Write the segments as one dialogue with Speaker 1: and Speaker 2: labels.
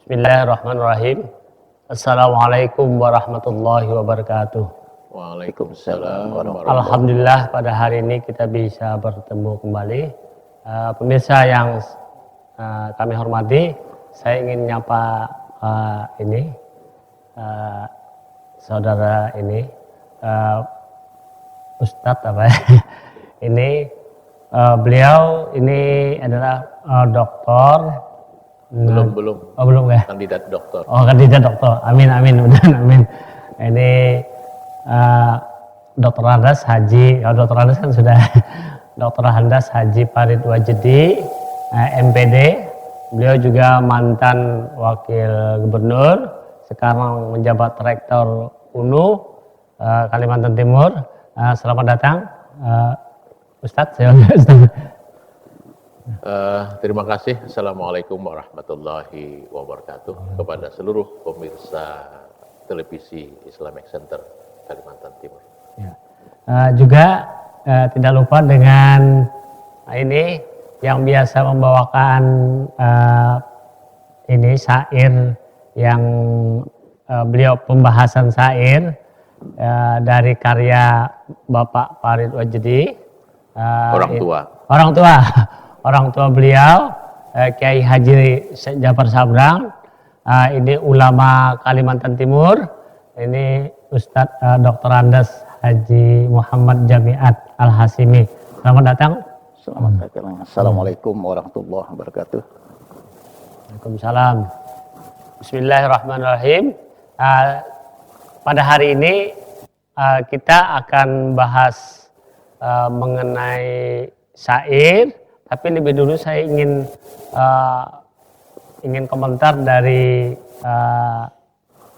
Speaker 1: Bismillahirrahmanirrahim. Assalamualaikum warahmatullahi wabarakatuh.
Speaker 2: Waalaikumsalam warahmatullahi.
Speaker 1: Alhamdulillah pada hari ini kita bisa bertemu kembali. Pemirsa yang kami hormati, saya ingin nyapa saudara ini Ustadz apa ya? Ini beliau ini adalah doktor.
Speaker 2: Belum
Speaker 1: ya.
Speaker 2: Kandidat doktor.
Speaker 1: Kandidat doktor. Amin. Amin. Ini Dr. Andas Haji. Dr. Andas kan sudah Dr. Andas Haji Farid Wajedi, MPD. Beliau juga mantan wakil gubernur, sekarang menjabat rektor UNU Kalimantan Timur. Selamat datang, Ustadz.
Speaker 2: Terima kasih. Assalamualaikum warahmatullahi wabarakatuh kepada seluruh pemirsa televisi Islamic Center Kalimantan Timur.
Speaker 1: Ya. Juga tidak lupa dengan ini yang biasa membawakan ini syair yang beliau pembahasan syair dari karya Bapak Farid Wajedi. Orang tua beliau Kiai Haji Jafar Sabrang, ini ulama Kalimantan Timur, ini Ustadz Dr. Andas Haji Muhammad Jamiat Al-Hasimi. Selamat datang.
Speaker 3: Selamat datang. Assalamualaikum warahmatullahi wabarakatuh.
Speaker 1: Waalaikumsalam. Bismillahirrahmanirrahim. Pada hari ini kita akan bahas mengenai syair. Tapi lebih dulu saya ingin komentar dari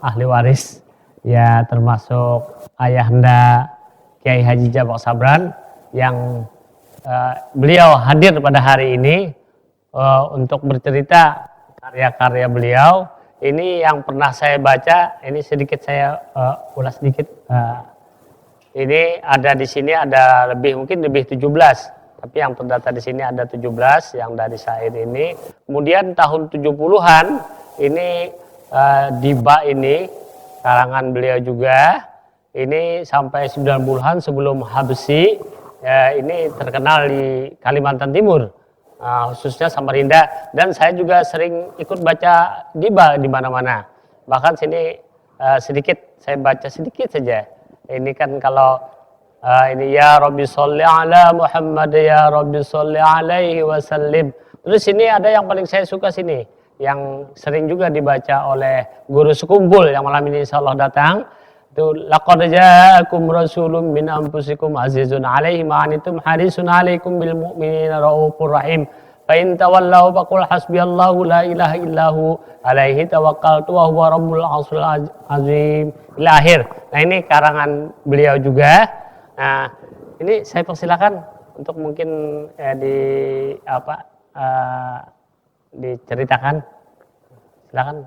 Speaker 1: ahli waris, ya termasuk ayahanda Kiai Haji Jafar Sabran yang beliau hadir pada hari ini untuk bercerita karya-karya beliau. Ini yang pernah saya baca, ini sedikit saya ulas sedikit. Ini ada di sini ada mungkin lebih 17. Tapi yang terdata di sini ada 17 yang dari syair ini. Kemudian tahun 70-an ini Diba ini karangan beliau juga. Ini sampai 90-an sebelum Habsyi ini terkenal di Kalimantan Timur, khususnya Samarinda. Dan saya juga sering ikut baca Diba di mana-mana. Bahkan sini sedikit saya baca sedikit saja. Ini kan kalau ini ya Rabbi sholli ala Muhammad ya Rabbi sholli alaihi wasallim. Terus ini ada yang paling saya suka sini, yang sering juga dibaca oleh guru sekumpul yang malam ini insyaallah datang. Itu laqad ja'akum rasulun min anfusikum azizun alaihi ma antum harisun alaikum bil mu'minina raufur rahim. Fa in tawallaw faqul hasbiyallahu la ilaha illahu alaihi tawakkaltu wa huwa rabbul arsyil azim. Ila akhir. Nah, ini karangan beliau juga. Nah, ini saya persilakan untuk mungkin diceritakan. Silakan.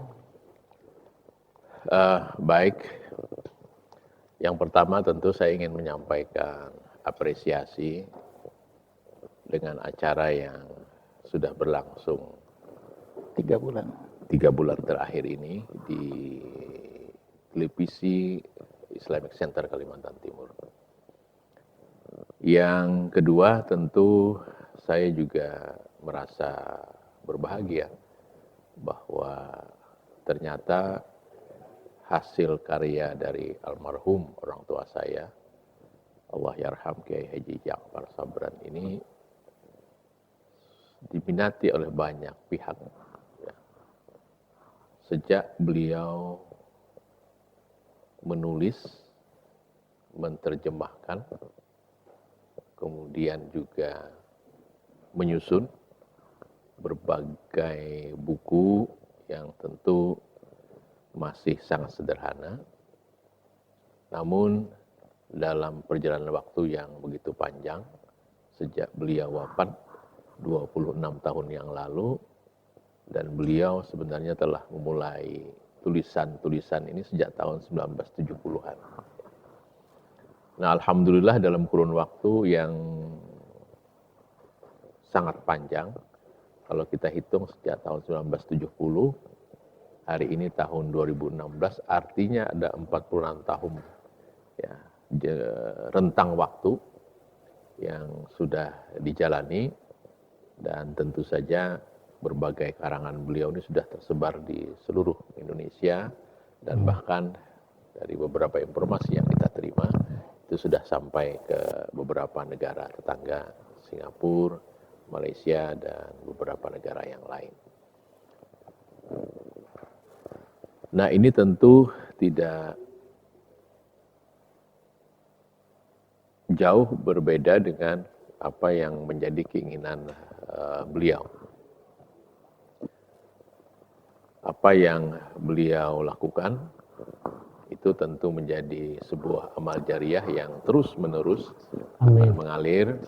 Speaker 2: Baik. Yang pertama tentu saya ingin menyampaikan apresiasi dengan acara yang sudah berlangsung
Speaker 3: 3 bulan.
Speaker 2: 3 bulan terakhir ini di televisi Islamic Center Kalimantan Timur. Yang kedua tentu saya juga merasa berbahagia bahwa ternyata hasil karya dari almarhum orang tua saya, Allah yarham Kiai Haji Jafar Sabran ini diminati oleh banyak pihak. Ya. Sejak beliau menulis, menerjemahkan, kemudian juga menyusun berbagai buku yang tentu masih sangat sederhana, namun dalam perjalanan waktu yang begitu panjang, sejak beliau wafat 26 tahun yang lalu, dan beliau sebenarnya telah memulai tulisan-tulisan ini sejak tahun 1970-an. Nah, alhamdulillah dalam kurun waktu yang sangat panjang, kalau kita hitung sejak tahun 1970 hari ini tahun 2016, artinya ada 46 tahun ya, rentang waktu yang sudah dijalani, dan tentu saja berbagai karangan beliau ini sudah tersebar di seluruh Indonesia, dan bahkan dari beberapa informasi yang kita terima itu sudah sampai ke beberapa negara tetangga, Singapura, Malaysia, dan beberapa negara yang lain. Nah, ini tentu tidak jauh berbeda dengan apa yang menjadi keinginan beliau. Apa yang beliau lakukan itu tentu menjadi sebuah amal jariah yang terus-menerus akan mengalir,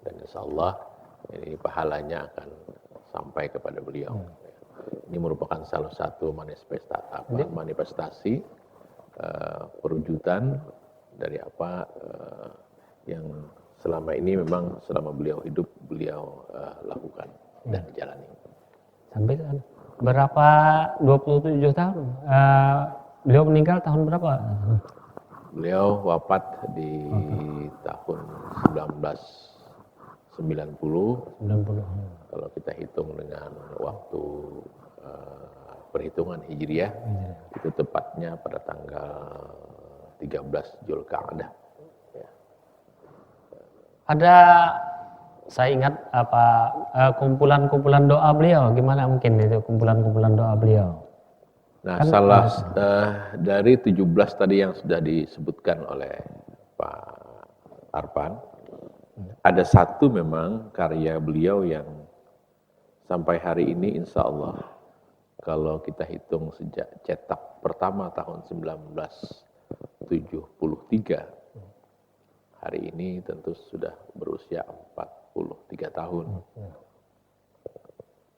Speaker 2: dan insya Allah ini pahalanya akan sampai kepada beliau. Ini merupakan salah satu manifestasi perwujudan dari apa yang selama ini memang selama beliau hidup beliau lakukan dan jalani.
Speaker 1: Sampai berapa 27 tahun? Beliau meninggal tahun berapa?
Speaker 2: Beliau wafat di tahun 1990. Kalau kita hitung dengan waktu perhitungan Hijriah, itu tepatnya pada tanggal 13 Zulqa'dah. Ya.
Speaker 1: Ada, saya ingat kumpulan-kumpulan doa beliau, gimana mungkin itu kumpulan-kumpulan doa beliau?
Speaker 2: Nah, salah dari 17 tadi yang sudah disebutkan oleh Pak Arfan, ada satu memang karya beliau yang sampai hari ini insya Allah, kalau kita hitung sejak cetak pertama tahun 1973, hari ini tentu sudah berusia 43 tahun.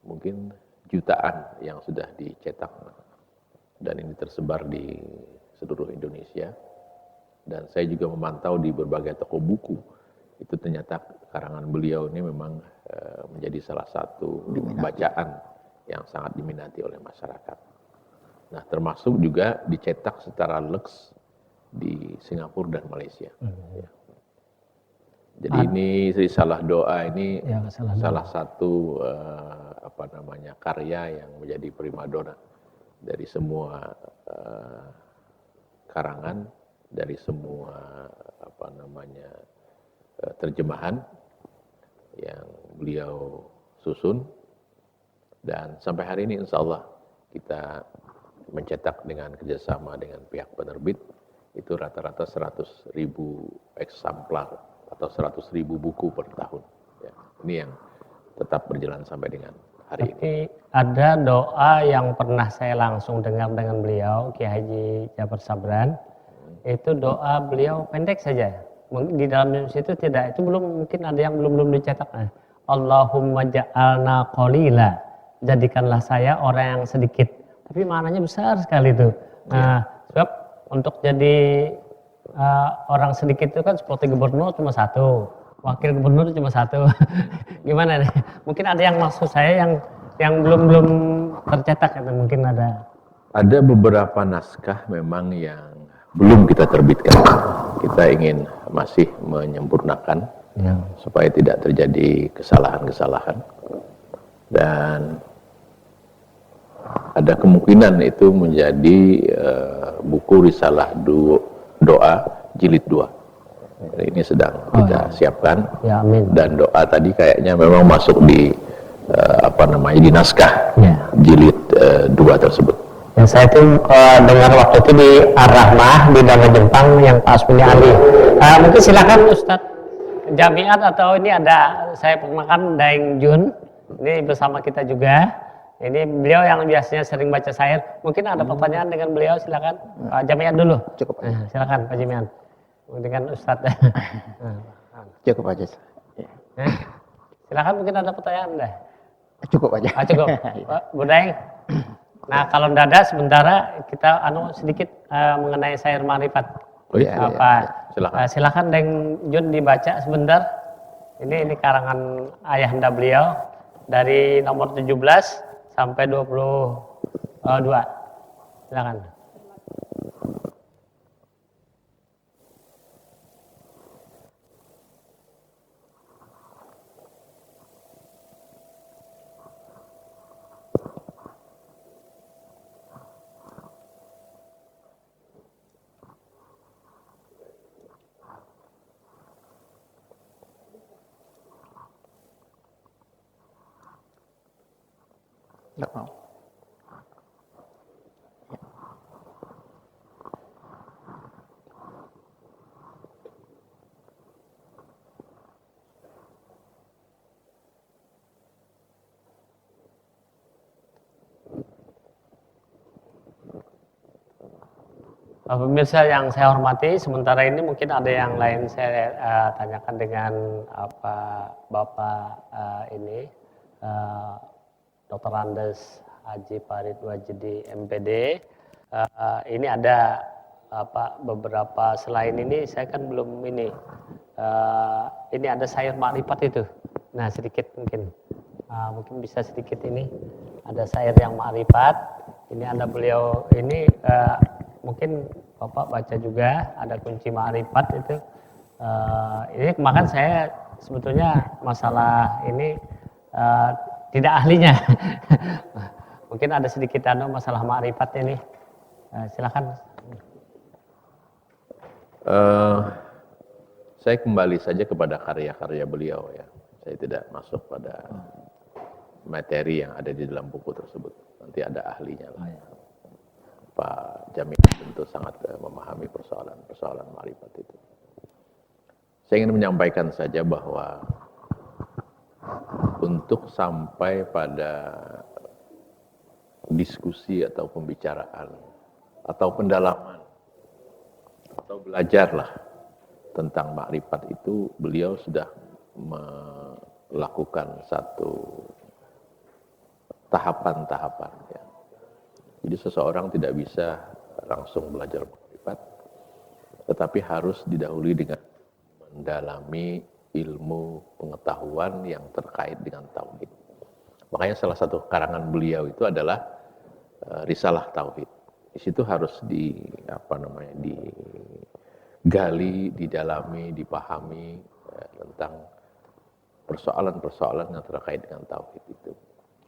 Speaker 2: Mungkin jutaan yang sudah dicetak, dan ini tersebar di seluruh Indonesia. Dan saya juga memantau di berbagai toko buku, itu ternyata karangan beliau ini memang menjadi salah satu bacaan yang sangat diminati oleh masyarakat. Nah, termasuk juga dicetak secara luks di Singapura dan Malaysia. Jadi ini risalah doa ini salah satu karya yang menjadi primadona dari semua karangan, dari semua terjemahan yang beliau susun, dan sampai hari ini insya Allah kita mencetak dengan kerjasama dengan pihak penerbit itu rata-rata 100.000 eksemplar atau 100.000 buku per tahun. Ya, ini yang tetap berjalan sampai dengan hari ini.
Speaker 1: Ada doa yang pernah saya langsung dengar dengan beliau, Kiai Haji Ja'far Sabran. Itu doa beliau pendek saja. Di dalam situ tidak, itu belum, mungkin ada yang belum dicetak. Allahumma ja'alna qalila, jadikanlah saya orang yang sedikit. Tapi maknanya besar sekali itu. Nah, sebab untuk jadi orang sedikit itu kan seperti gubernur cuma satu, wakil gubernur cuma satu. Gimana nih? Mungkin ada yang maksud saya yang belum tercetak, itu mungkin ada.
Speaker 2: Ada beberapa naskah memang yang belum kita terbitkan. Kita ingin masih menyempurnakan supaya tidak terjadi kesalahan-kesalahan. Dan ada kemungkinan itu menjadi buku risalah doa jilid 2. Ini sedang kita siapkan.
Speaker 1: Ya, amin.
Speaker 2: Dan doa tadi kayaknya memang masuk di di naskah jilid 2 tersebut.
Speaker 1: Ya, saya itu dengar waktu itu di Ar-Rahmah di Danau Jepang yang Pak Asmini Ali. Mungkin silakan Ustadz Jamiat, atau ini ada saya perkenalkan Daeng Jun, ini bersama kita juga. Ini beliau yang biasanya sering baca syair. Mungkin ada pertanyaan dengan beliau, silakan Pak Jamiat dulu.
Speaker 3: Cukup.
Speaker 1: Silakan Pak Jamiat dengan Ustadz.
Speaker 3: Cukup aja.
Speaker 1: Silakan, mungkin ada pertanyaan deh.
Speaker 3: Cukup aja.
Speaker 1: Cukup. Bu Daeng. Nah, kalau tidak ada, sementara kita sedikit mengenai syair Ma'rifat.
Speaker 2: Oh iya,
Speaker 1: silakan. Silakan Daeng Jun dibaca sebentar. Ini karangan ayahanda beliau dari nomor 17 sampai 20 Oh, 2. Silakan.
Speaker 3: Nggak mau.
Speaker 1: Pemirsa yang saya hormati, sementara ini mungkin ada yang lain saya tanyakan dengan apa Bapak ini Dr. Andes Haji Farid Wajidi MPD. Ini ada beberapa selain ini saya kan belum ini. Ini ada sayur makrifat itu. Nah sedikit mungkin bisa sedikit ini ada sayur yang makrifat. Ini ada beliau ini. Mungkin Bapak baca juga ada kunci ma'rifat itu. Ini kemarin saya sebetulnya masalah ini tidak ahlinya. Mungkin ada sedikit masalah ma'rifat ini. Silakan.
Speaker 2: Saya kembali saja kepada karya-karya beliau ya. Saya tidak masuk pada materi yang ada di dalam buku tersebut. Nanti ada ahlinya lah ya. Pak Jamil tentu sangat memahami persoalan ma'rifat itu. Saya ingin menyampaikan saja bahwa untuk sampai pada diskusi atau pembicaraan atau pendalaman atau belajarlah tentang ma'rifat itu, beliau sudah melakukan satu tahapan-tahapan ya. Jadi seseorang tidak bisa langsung belajar ma'rifat, tetapi harus didahului dengan mendalami ilmu pengetahuan yang terkait dengan tauhid. Makanya salah satu karangan beliau itu adalah Risalah Tauhid. Di situ harus digali, didalami, dipahami tentang persoalan-persoalan yang terkait dengan tauhid itu.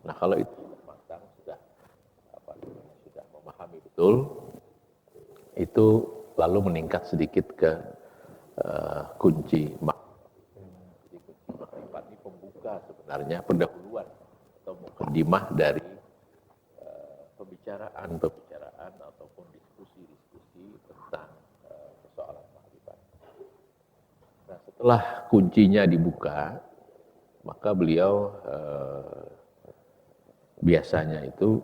Speaker 2: Nah kalau itu sudah memahami betul, itu lalu meningkat sedikit ke kunci ma'rifat ini pembuka sebenarnya, pendahuluan atau mukadimah dari pembicaraan ataupun diskusi tentang persoalan ma'rifat. Nah setelah kuncinya dibuka, maka beliau biasanya itu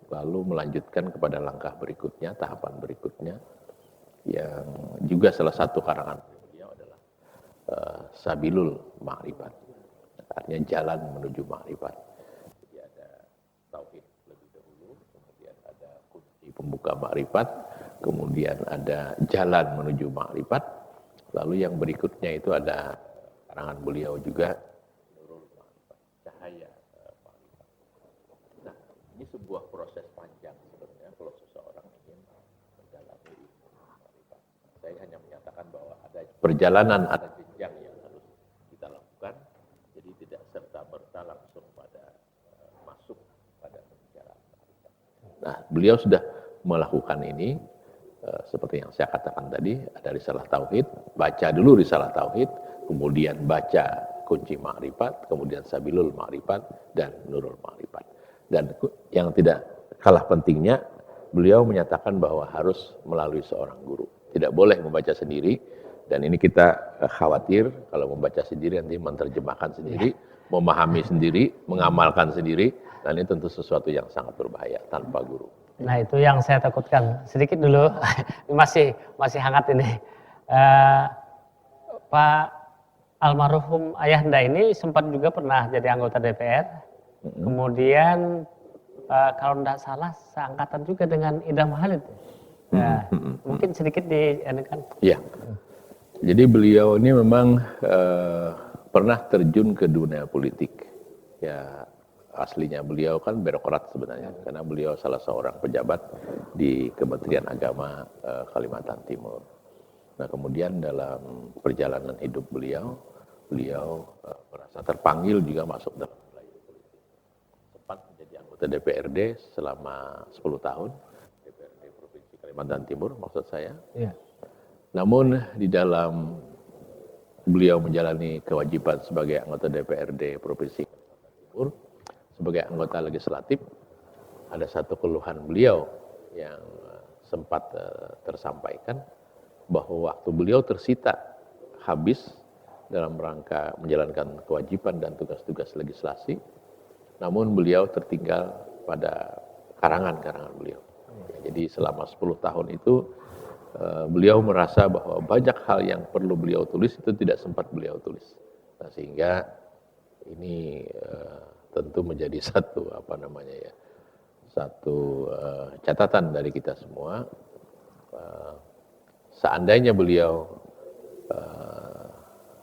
Speaker 2: lalu melanjutkan kepada langkah berikutnya, tahapan berikutnya, yang juga salah satu karangan beliau adalah Sabilul Ma'rifat, artinya jalan menuju ma'rifat. Jadi ada tauhid lebih dahulu, kemudian ada kunci pembuka ma'rifat, kemudian ada jalan menuju ma'rifat, lalu yang berikutnya itu ada karangan beliau juga Nurul Ma'rifat, cahaya ma'rifat. Nah, ini sebuah proses panjang sebenarnya kalau seseorang ingin mendalami ilmu ma'rifat. Saya hanya menyatakan bahwa ada perjalanan, ada jenjang yang harus kita lakukan. Jadi tidak serta-merta langsung pada masuk pada pembicaraan ma'rifat. Nah, beliau sudah melakukan ini seperti yang saya katakan tadi, ada Risalah Tauhid, baca dulu Risalah Tauhid, kemudian baca kunci ma'rifat, kemudian Sabilul Ma'rifat dan Nurul Ma'rifat. Dan yang tidak kalah pentingnya, beliau menyatakan bahwa harus melalui seorang guru. Tidak boleh membaca sendiri, dan ini kita khawatir kalau membaca sendiri nanti menerjemahkan sendiri, memahami sendiri, mengamalkan sendiri, dan ini tentu sesuatu yang sangat berbahaya tanpa guru.
Speaker 1: Nah itu yang saya takutkan. Sedikit dulu, masih hangat ini. Pak almarhum Ayahanda ini sempat juga pernah jadi anggota DPR. Kemudian kalau tidak salah seangkatan juga dengan Idham Khalid. Mungkin sedikit kan?
Speaker 2: Iya. Jadi beliau ini memang pernah terjun ke dunia politik. Ya aslinya beliau kan birokrat sebenarnya, karena beliau salah seorang pejabat di Kementerian Agama Kalimantan Timur. Nah kemudian dalam perjalanan hidup beliau merasa terpanggil juga masuk dalam wilayah politik. Sempat menjadi anggota DPRD selama 10 tahun, DPRD Provinsi Kalimantan Timur maksud saya.
Speaker 1: Iya.
Speaker 2: Namun di dalam beliau menjalani kewajiban sebagai anggota DPRD Provinsi Kalimantan Timur, sebagai anggota legislatif, ada satu keluhan beliau yang sempat tersampaikan bahwa waktu beliau tersita habis dalam rangka menjalankan kewajiban dan tugas-tugas legislasi, namun beliau tertinggal pada karangan-karangan beliau. Jadi selama 10 tahun itu beliau merasa bahwa banyak hal yang perlu beliau tulis itu tidak sempat beliau tulis. Nah, sehingga ini tentu menjadi satu catatan dari kita semua. Seandainya beliau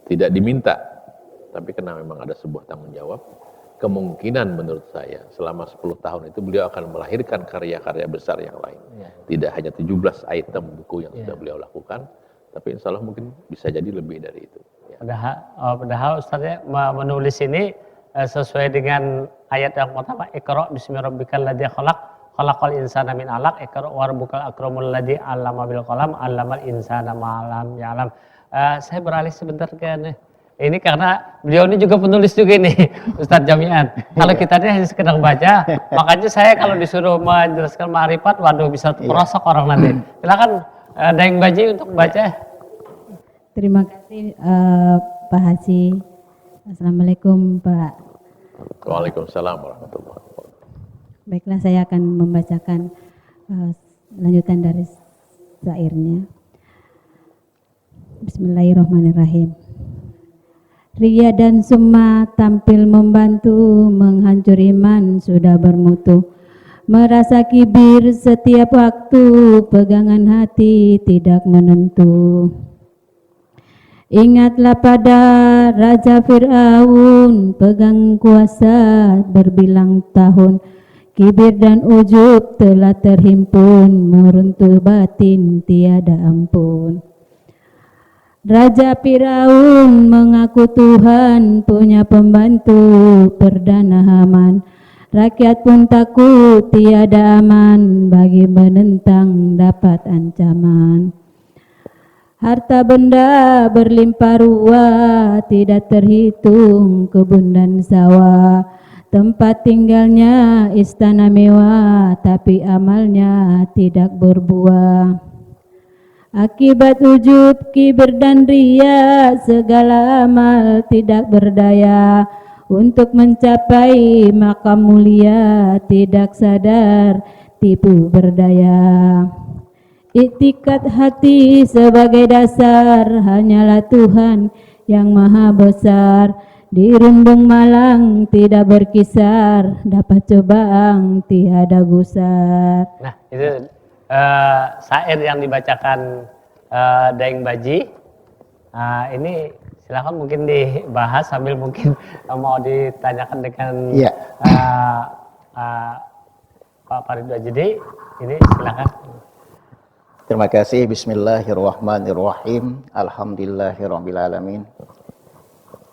Speaker 2: tidak diminta, tapi karena memang ada sebuah tanggung jawab, kemungkinan menurut saya selama 10 tahun itu beliau akan melahirkan karya-karya besar yang lain. Tidak hanya 17 item buku yang sudah beliau lakukan, tapi insya Allah mungkin bisa jadi lebih dari itu.
Speaker 1: Padahal Ustaz ya, menulis ini sesuai dengan ayat yang pertama, Iqra bismi rabbikal ladzi khalaq, khalaqal insana min 'alaq, Iqra wa rabbukal akramul ladzi 'allama bil qalam, 'allamal insana ma lam ya'lam. Saya beralih sebentar ke ini karena beliau ini juga penulis juga ini, Ustadz Jami'an. Kalau kita ini hanya sekedar baca, makanya saya kalau disuruh menjelaskan ma'rifat, waduh bisa merosok orang nanti. Silakan Daeng Baji untuk baca.
Speaker 4: Terima kasih Pak Haji. Assalamualaikum Pak.
Speaker 2: Waalaikumsalam warahmatullahi wabarakatuh.
Speaker 4: Baiklah, saya akan membacakan lanjutan dari syairnya. Bismillahirrahmanirrahim. Ria dan summa tampil membantu, menghancur iman sudah bermutu. Merasa kibir setiap waktu, pegangan hati tidak menentu. Ingatlah pada Raja Fir'aun, pegang kuasa berbilang tahun. Kibir dan ujub telah terhimpun, meruntuh batin tiada ampun. Raja Firaun mengaku Tuhan, punya pembantu perdana Haman. Rakyat pun takut tiada aman, bagi menentang dapat ancaman. Harta benda berlimpah ruah, tidak terhitung kebun dan sawah. Tempat tinggalnya istana mewah, tapi amalnya tidak berbuah. Akibat ujub, kibir dan ria, segala amal tidak berdaya. Untuk mencapai makam mulia, tidak sadar tipu berdaya. Iktikat hati sebagai dasar, hanyalah Tuhan yang maha besar. Di rundung malang tidak berkisar, dapat cobaan tiada gusar.
Speaker 1: Nah itu syair yang dibacakan Daeng Baji. Ini silakan mungkin dibahas sambil mungkin mau ditanyakan dengan Pak Farid Wajidi. Ini silakan.
Speaker 3: Terima kasih. Bismillahirrahmanirrahim. Alhamdulillahirabbil alamin.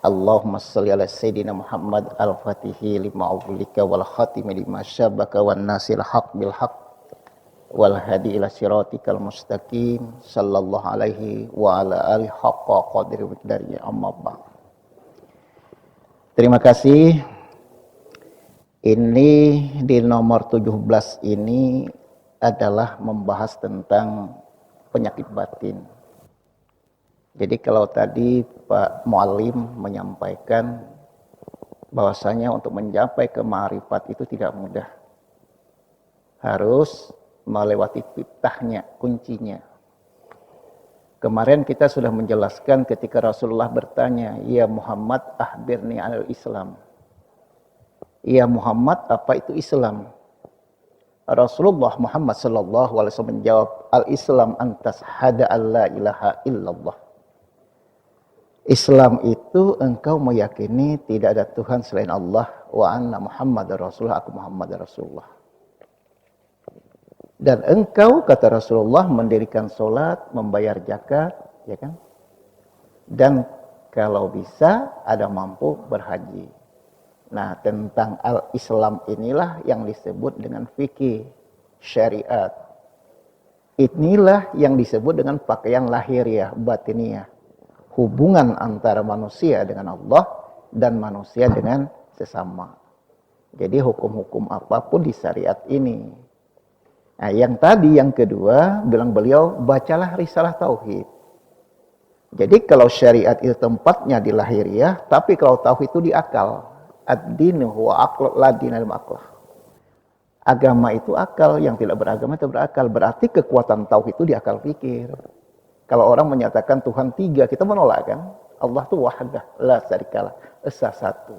Speaker 3: Allahumma shalli ala sayyidina Muhammad al-Fatihi lima ughliqa wal khatimi lima syabaka wan nasil haq bil haq wal hadi ila siratikal mustaqim sallallahu alaihi wa ala alihi haqqa qadri miqdarihi amma ba'd. Terima kasih. Ini di nomor 17 ini adalah membahas tentang penyakit batin. Jadi kalau tadi Pak Muallim menyampaikan bahwasanya untuk mencapai ke ma'rifat itu tidak mudah. Harus melewati fitahnya, kuncinya. Kemarin kita sudah menjelaskan ketika Rasulullah bertanya, "Ya Muhammad, akhbirni al-Islam." Ya Muhammad, apa itu Islam? Rasulullah Muhammad sallallahu alaihi wasallam menjawab, "Al-Islam antas hada alla ilaha illallah." Islam itu engkau meyakini tidak ada Tuhan selain Allah, wa anna Muhammadar Rasulullah, aku Muhammad Rasulullah. Dan engkau, kata Rasulullah, mendirikan sholat, membayar zakat, ya kan? Dan kalau bisa ada mampu berhaji. Nah, tentang al-Islam inilah yang disebut dengan fikih syariat. Inilah yang disebut dengan pakaian lahiriah, batiniah. Hubungan antara manusia dengan Allah dan manusia dengan sesama. Jadi hukum-hukum apapun di syariat ini. Nah, yang tadi, yang kedua, bilang beliau, bacalah risalah tauhid. Jadi kalau syariat itu tempatnya di lahiriah, tapi kalau tauhid itu di akal. Ad-dinu huwa aql la dina bil aql. Agama itu akal, yang tidak beragama itu berakal. Berarti kekuatan tauhid itu di akal pikir. Kalau orang menyatakan Tuhan 3, kita menolak kan? Allah itu wahadah, la syarikalah, esa satu.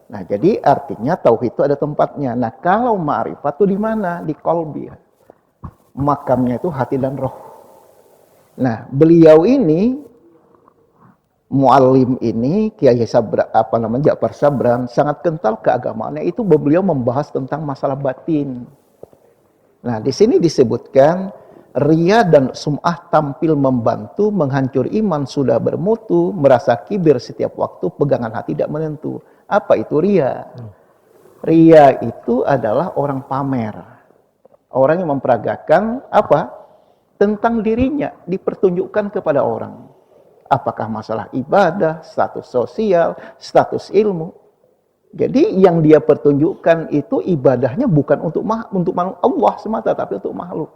Speaker 3: Nah, jadi artinya tauhid itu ada tempatnya. Nah, kalau ma'rifat itu di mana? Di qalbi. Makamnya itu hati dan roh. Nah, beliau ini muallim ini Kiai Ja'far Sabran sangat kental keagamaannya. Itu beliau membahas tentang masalah batin. Nah, di sini disebutkan riya dan sum'ah tampil membantu, menghancur iman sudah bermutu, merasa kibir setiap waktu, pegangan hati tidak menentu. Apa itu riya? Riya itu adalah orang pamer. Orang yang memperagakan apa? Tentang dirinya, dipertunjukkan kepada orang. Apakah masalah ibadah, status sosial, status ilmu. Jadi yang dia pertunjukkan itu ibadahnya bukan untuk Allah semata, tapi untuk makhluk.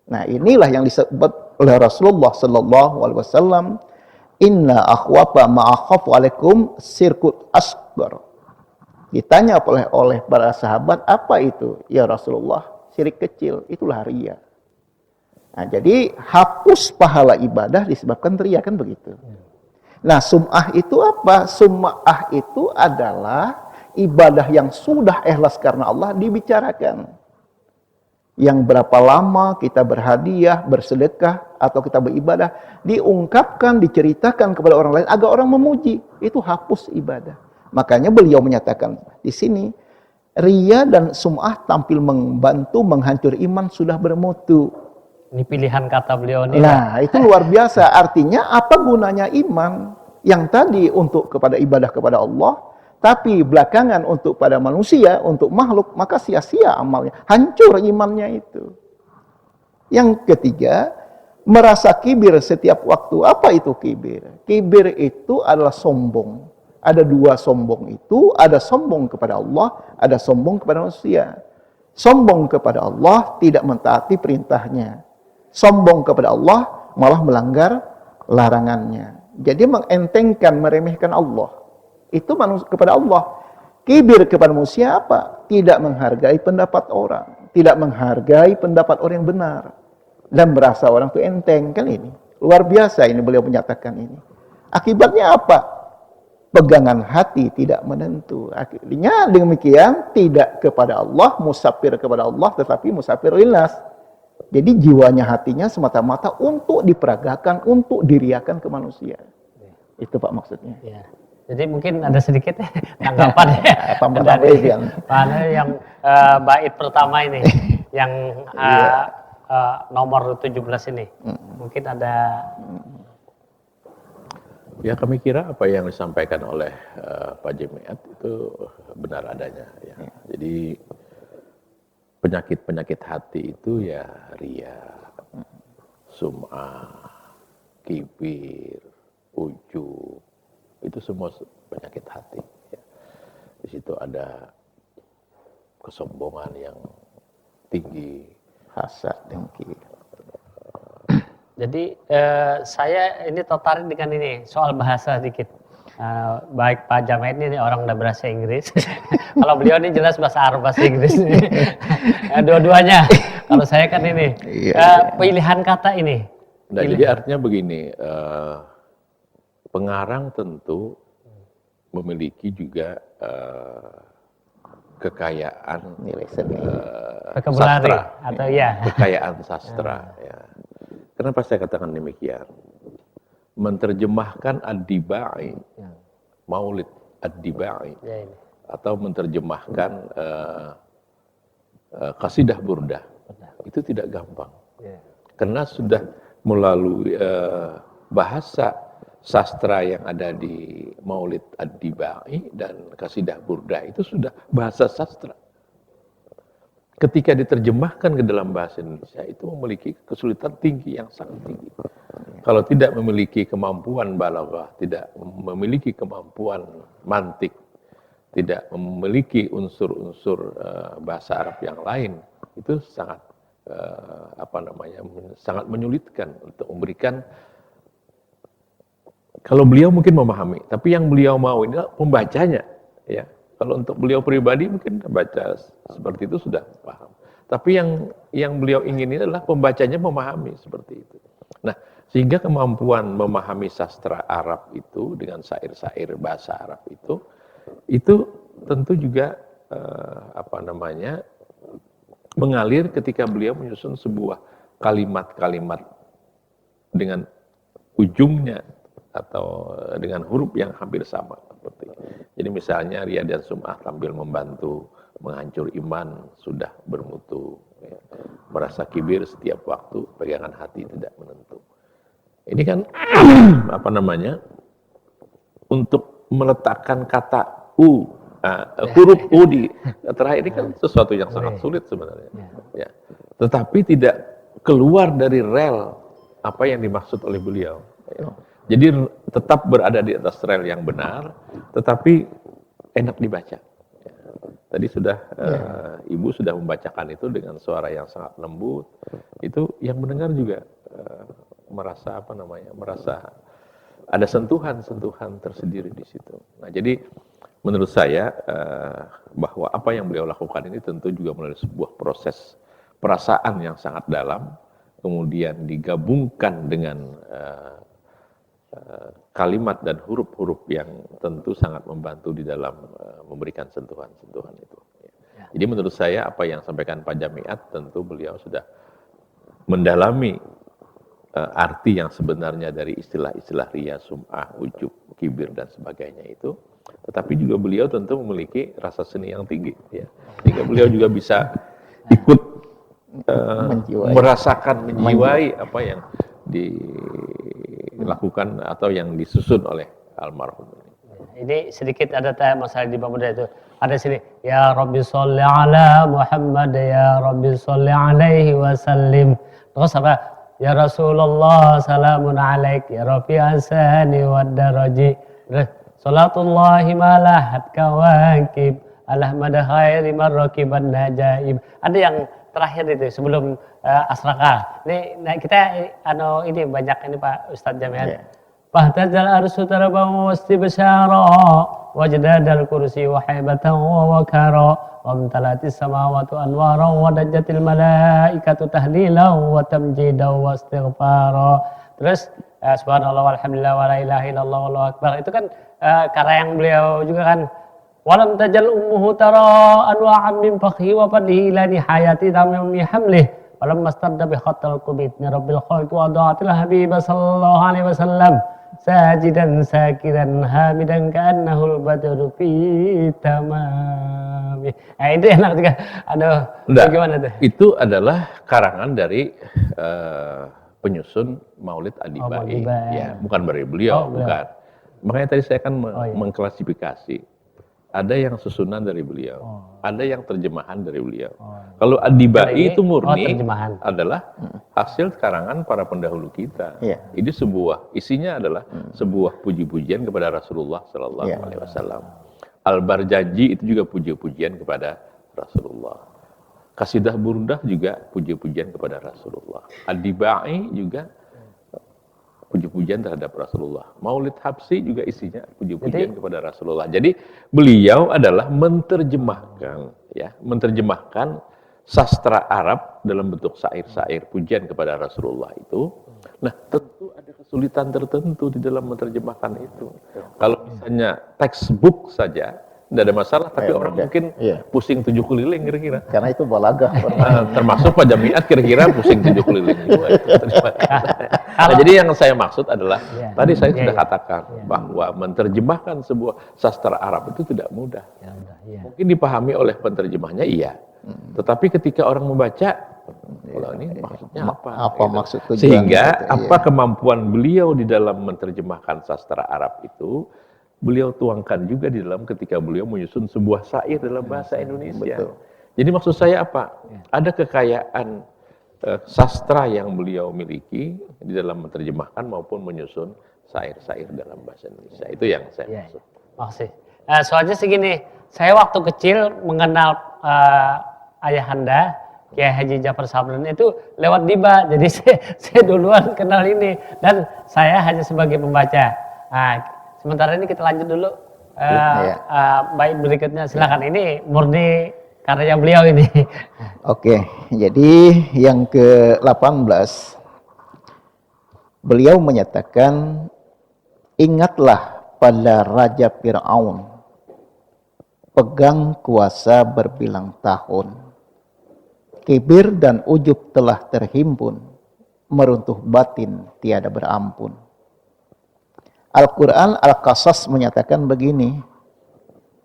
Speaker 3: Nah, inilah yang disebut oleh Rasulullah sallallahu alaihi wasallam, inna akhwafa ma'akhafu alaikum sirkut asghar. Ditanya oleh para sahabat, apa itu? Ya Rasulullah, syirik kecil, itulah riya. Nah, jadi hapus pahala ibadah disebabkan riya, kan begitu. Nah, sum'ah itu apa? Sum'ah itu adalah ibadah yang sudah ikhlas karena Allah dibicarakan. Yang berapa lama kita berhadiah, bersedekah, atau kita beribadah, diungkapkan, diceritakan kepada orang lain agar orang memuji. Itu hapus ibadah. Makanya beliau menyatakan di sini, riya dan sum'ah tampil membantu menghancur iman sudah bermutu.
Speaker 1: Ini pilihan kata beliau ini.
Speaker 3: Nah, itu luar biasa. Artinya apa gunanya iman? Yang tadi untuk kepada ibadah kepada Allah, tapi belakangan untuk pada manusia, untuk makhluk, maka sia-sia amalnya. Hancur imannya itu. Yang ketiga, merasa kibir setiap waktu. Apa itu kibir? Kibir itu adalah sombong. Ada dua sombong itu, ada sombong kepada Allah, ada sombong kepada manusia. Sombong kepada Allah tidak mentaati perintahnya. Sombong kepada Allah malah melanggar larangannya. Jadi mengentengkan, meremehkan Allah. Itu kepada Allah. Kibir kepada manusia apa? Tidak menghargai pendapat orang. Tidak menghargai pendapat orang yang benar. Dan merasa orang itu enteng. Kan ini. Luar biasa ini beliau menyatakan ini. Akibatnya apa? Pegangan hati tidak menentu. Akhirnya demikian, tidak kepada Allah, musafir kepada Allah, tetapi musafir linnas. Jadi jiwanya, hatinya semata-mata untuk diperagakan, untuk diriakan ke manusia. Itu Pak maksudnya.
Speaker 1: Ya. Jadi mungkin ada sedikit tanggapan ya dari yang bait pertama ini, yang nomor 17 ini. Mungkin ada.
Speaker 2: Ya, kami kira apa yang disampaikan oleh Pak Jemiat itu benar adanya. Ya. Jadi penyakit-penyakit hati itu ya riya, sum'ah, kibir, ujub, itu semua penyakit hati. Ya. Di situ ada kesombongan yang tinggi,
Speaker 3: hasad, dengki.
Speaker 1: Jadi saya ini tertarik dengan ini soal bahasa sedikit. Baik Pak Jamaid ini orang udah bahasa Inggris. Kalau beliau ini jelas bahasa Arab, bahasa Inggris. Dua-duanya. Kalau saya kan ini pilihan kata ini.
Speaker 2: Nah, jadi artinya begini, pengarang tentu memiliki juga kekayaan
Speaker 3: nilai seni,
Speaker 2: sastra,
Speaker 1: atau ya
Speaker 2: kekayaan sastra. Ya. Kenapa saya katakan demikian? Menerjemahkan ad-Dibai, Maulid ad-Dibai, atau menerjemahkan qasidah burdah itu tidak gampang. Karena sudah melalui bahasa sastra yang ada di Maulid Ad-Dibai dan qasidah burdah itu sudah bahasa sastra. Ketika diterjemahkan ke dalam bahasa Indonesia itu memiliki kesulitan tinggi yang sangat tinggi. Kalau tidak memiliki kemampuan balaghah, tidak memiliki kemampuan mantik, tidak memiliki unsur-unsur bahasa Arab yang lain, itu sangat sangat menyulitkan untuk memberikan. Kalau beliau mungkin memahami, tapi yang beliau mau ini adalah pembacanya, ya. Kalau untuk beliau pribadi mungkin baca seperti itu sudah paham. Tapi yang beliau ingin ini adalah pembacanya memahami seperti itu. Nah, sehingga kemampuan memahami sastra Arab itu dengan syair-syair bahasa Arab itu tentu juga mengalir ketika beliau menyusun sebuah kalimat-kalimat dengan ujungnya atau dengan huruf yang hampir sama seperti. Jadi misalnya Ria dan Sum'ah tampil membantu menghancur iman sudah bermutu, ya. Merasa kibir setiap waktu, pegangan hati tidak menentu. Ini kan untuk meletakkan kata huruf U di terakhir ini kan sesuatu yang sangat sulit sebenarnya. Ya. Tetapi tidak keluar dari rel apa yang dimaksud oleh beliau. Ya. Jadi tetap berada di atas rel yang benar, tetapi enak dibaca. Ya. Tadi sudah Ibu sudah membacakan itu dengan suara yang sangat lembut. Itu yang mendengar juga merasa ada sentuhan-sentuhan tersendiri di situ. Nah, jadi menurut saya bahwa apa yang beliau lakukan ini tentu juga melalui sebuah proses perasaan yang sangat dalam, kemudian digabungkan dengan kalimat dan huruf-huruf yang tentu sangat membantu di dalam memberikan sentuhan-sentuhan itu. Jadi menurut saya apa yang sampaikan Pak Jamiat tentu beliau sudah mendalami arti yang sebenarnya dari istilah-istilah ria, sum'ah, ujub, kibir dan sebagainya itu. Tetapi juga beliau tentu memiliki rasa seni yang tinggi, ya. Sehingga beliau juga bisa ikut merasakan, menjiwai apa yang dilakukan atau yang disusun oleh almarhum.
Speaker 1: Ini sedikit ada masalah di Bamuda itu. Ada sini, ya Rabbi sholli ala Muhammad, ya Rabbi sholli alaihi wasallim. Terus apa? Ya Rasulullah salamun alaik, ya Rafi asani wad daraji. Salatullahi malahat kawakib, alahmad khairi marrakiban najaib. Ada yang terakhir itu sebelum asraka. Ini kita ini banyak ini Pak Ustadz Jamiat. Fahtajal arsu tarabahu wasti besyara, wajdadal kursi wa haibatan wa wakara. Wamtalatis samawatu anwaran wa dajjatil malaikatu tahlilan wa tamjidan wa istighfara. Terus subhanallah walhamdulillah wa la ilaha illallah wallahu akbar. Itu kan karya yang beliau juga kan. Walam tajal ummuhu tara anwa'an min fakhi wa fadhi ila nihayati tammi hamlih. Walam mastadda bi khatal qubit min rabbil khalq wa da'atil habib sallallahu alaihi wasallam. Sajidan sakiran hamidan ka'annahul badru fi tamami. Nah, itu enak juga. Aduh, bagaimana tuh?
Speaker 2: Itu adalah karangan dari penyusun Maulid Ad-Dibai. Ya, bukan dari beliau, bukan. Makanya tadi saya kan mengklasifikasi. Ada yang susunan dari beliau, ada yang terjemahan dari beliau. Kalau Ad-Dibai itu murni adalah hasil karangan para pendahulu kita. Ini isinya adalah sebuah puji-pujian kepada Rasulullah Sallallahu Alaihi Wasallam. Al-Barjanji itu juga puji-pujian kepada Rasulullah. Qasidah Burdah juga puji-pujian kepada Rasulullah. Ad-Dibai juga puji-pujian terhadap Rasulullah. Maulid Habsyi juga isinya puji-pujian kepada Rasulullah. Jadi beliau adalah menerjemahkan sastra Arab dalam bentuk syair-syair pujian kepada Rasulullah itu. Nah, tentu ada kesulitan tertentu di dalam menerjemahkan itu. Kalau misalnya textbook saja tidak ada masalah. Tapi
Speaker 3: Ya,
Speaker 2: orang
Speaker 3: udah.
Speaker 2: mungkin
Speaker 3: Iya.
Speaker 2: pusing 7 keliling kira-kira.
Speaker 3: Karena itu balagah.
Speaker 2: Termasuk Pak Jamiat kira-kira pusing 7 keliling juga itu. Terima kasih. Nah, jadi yang saya maksud adalah
Speaker 1: Iya.
Speaker 2: tadi saya
Speaker 1: Iya,
Speaker 2: sudah
Speaker 1: iya.
Speaker 2: katakan bahwa menerjemahkan sebuah sastra Arab itu tidak mudah.
Speaker 1: Ya udah, iya.
Speaker 2: Mungkin dipahami oleh penerjemahnya iya. Tetapi ketika orang membaca, kalau ini maksudnya apa?
Speaker 3: Apa
Speaker 2: gitu.
Speaker 3: maksud tujuan
Speaker 2: Sehingga
Speaker 3: itu,
Speaker 2: apa kemampuan beliau di dalam menerjemahkan sastra Arab itu, beliau tuangkan juga di dalam ketika beliau menyusun sebuah syair dalam bahasa Indonesia.
Speaker 3: Betul.
Speaker 2: Jadi maksud saya apa? Ada kekayaan sastra yang beliau miliki di dalam menerjemahkan maupun menyusun syair-syair dalam bahasa Indonesia. Itu yang saya
Speaker 1: Iya,
Speaker 2: maksud.
Speaker 1: makasih. Soalnya segini, saya waktu kecil mengenal ayahanda Kiai Haji Ja'far Sabran itu lewat Diba, jadi saya duluan kenal ini dan saya hanya sebagai pembaca. Nah, sementara ini kita lanjut dulu bait berikutnya, silakan. Ini murni karya beliau ini.
Speaker 3: Oke, jadi yang ke-18 beliau menyatakan, ingatlah pada Raja Fir'aun, pegang kuasa berbilang tahun, kibir dan ujub telah terhimpun, meruntuh batin tiada berampun. Al-Quran Al-Qasas menyatakan begini,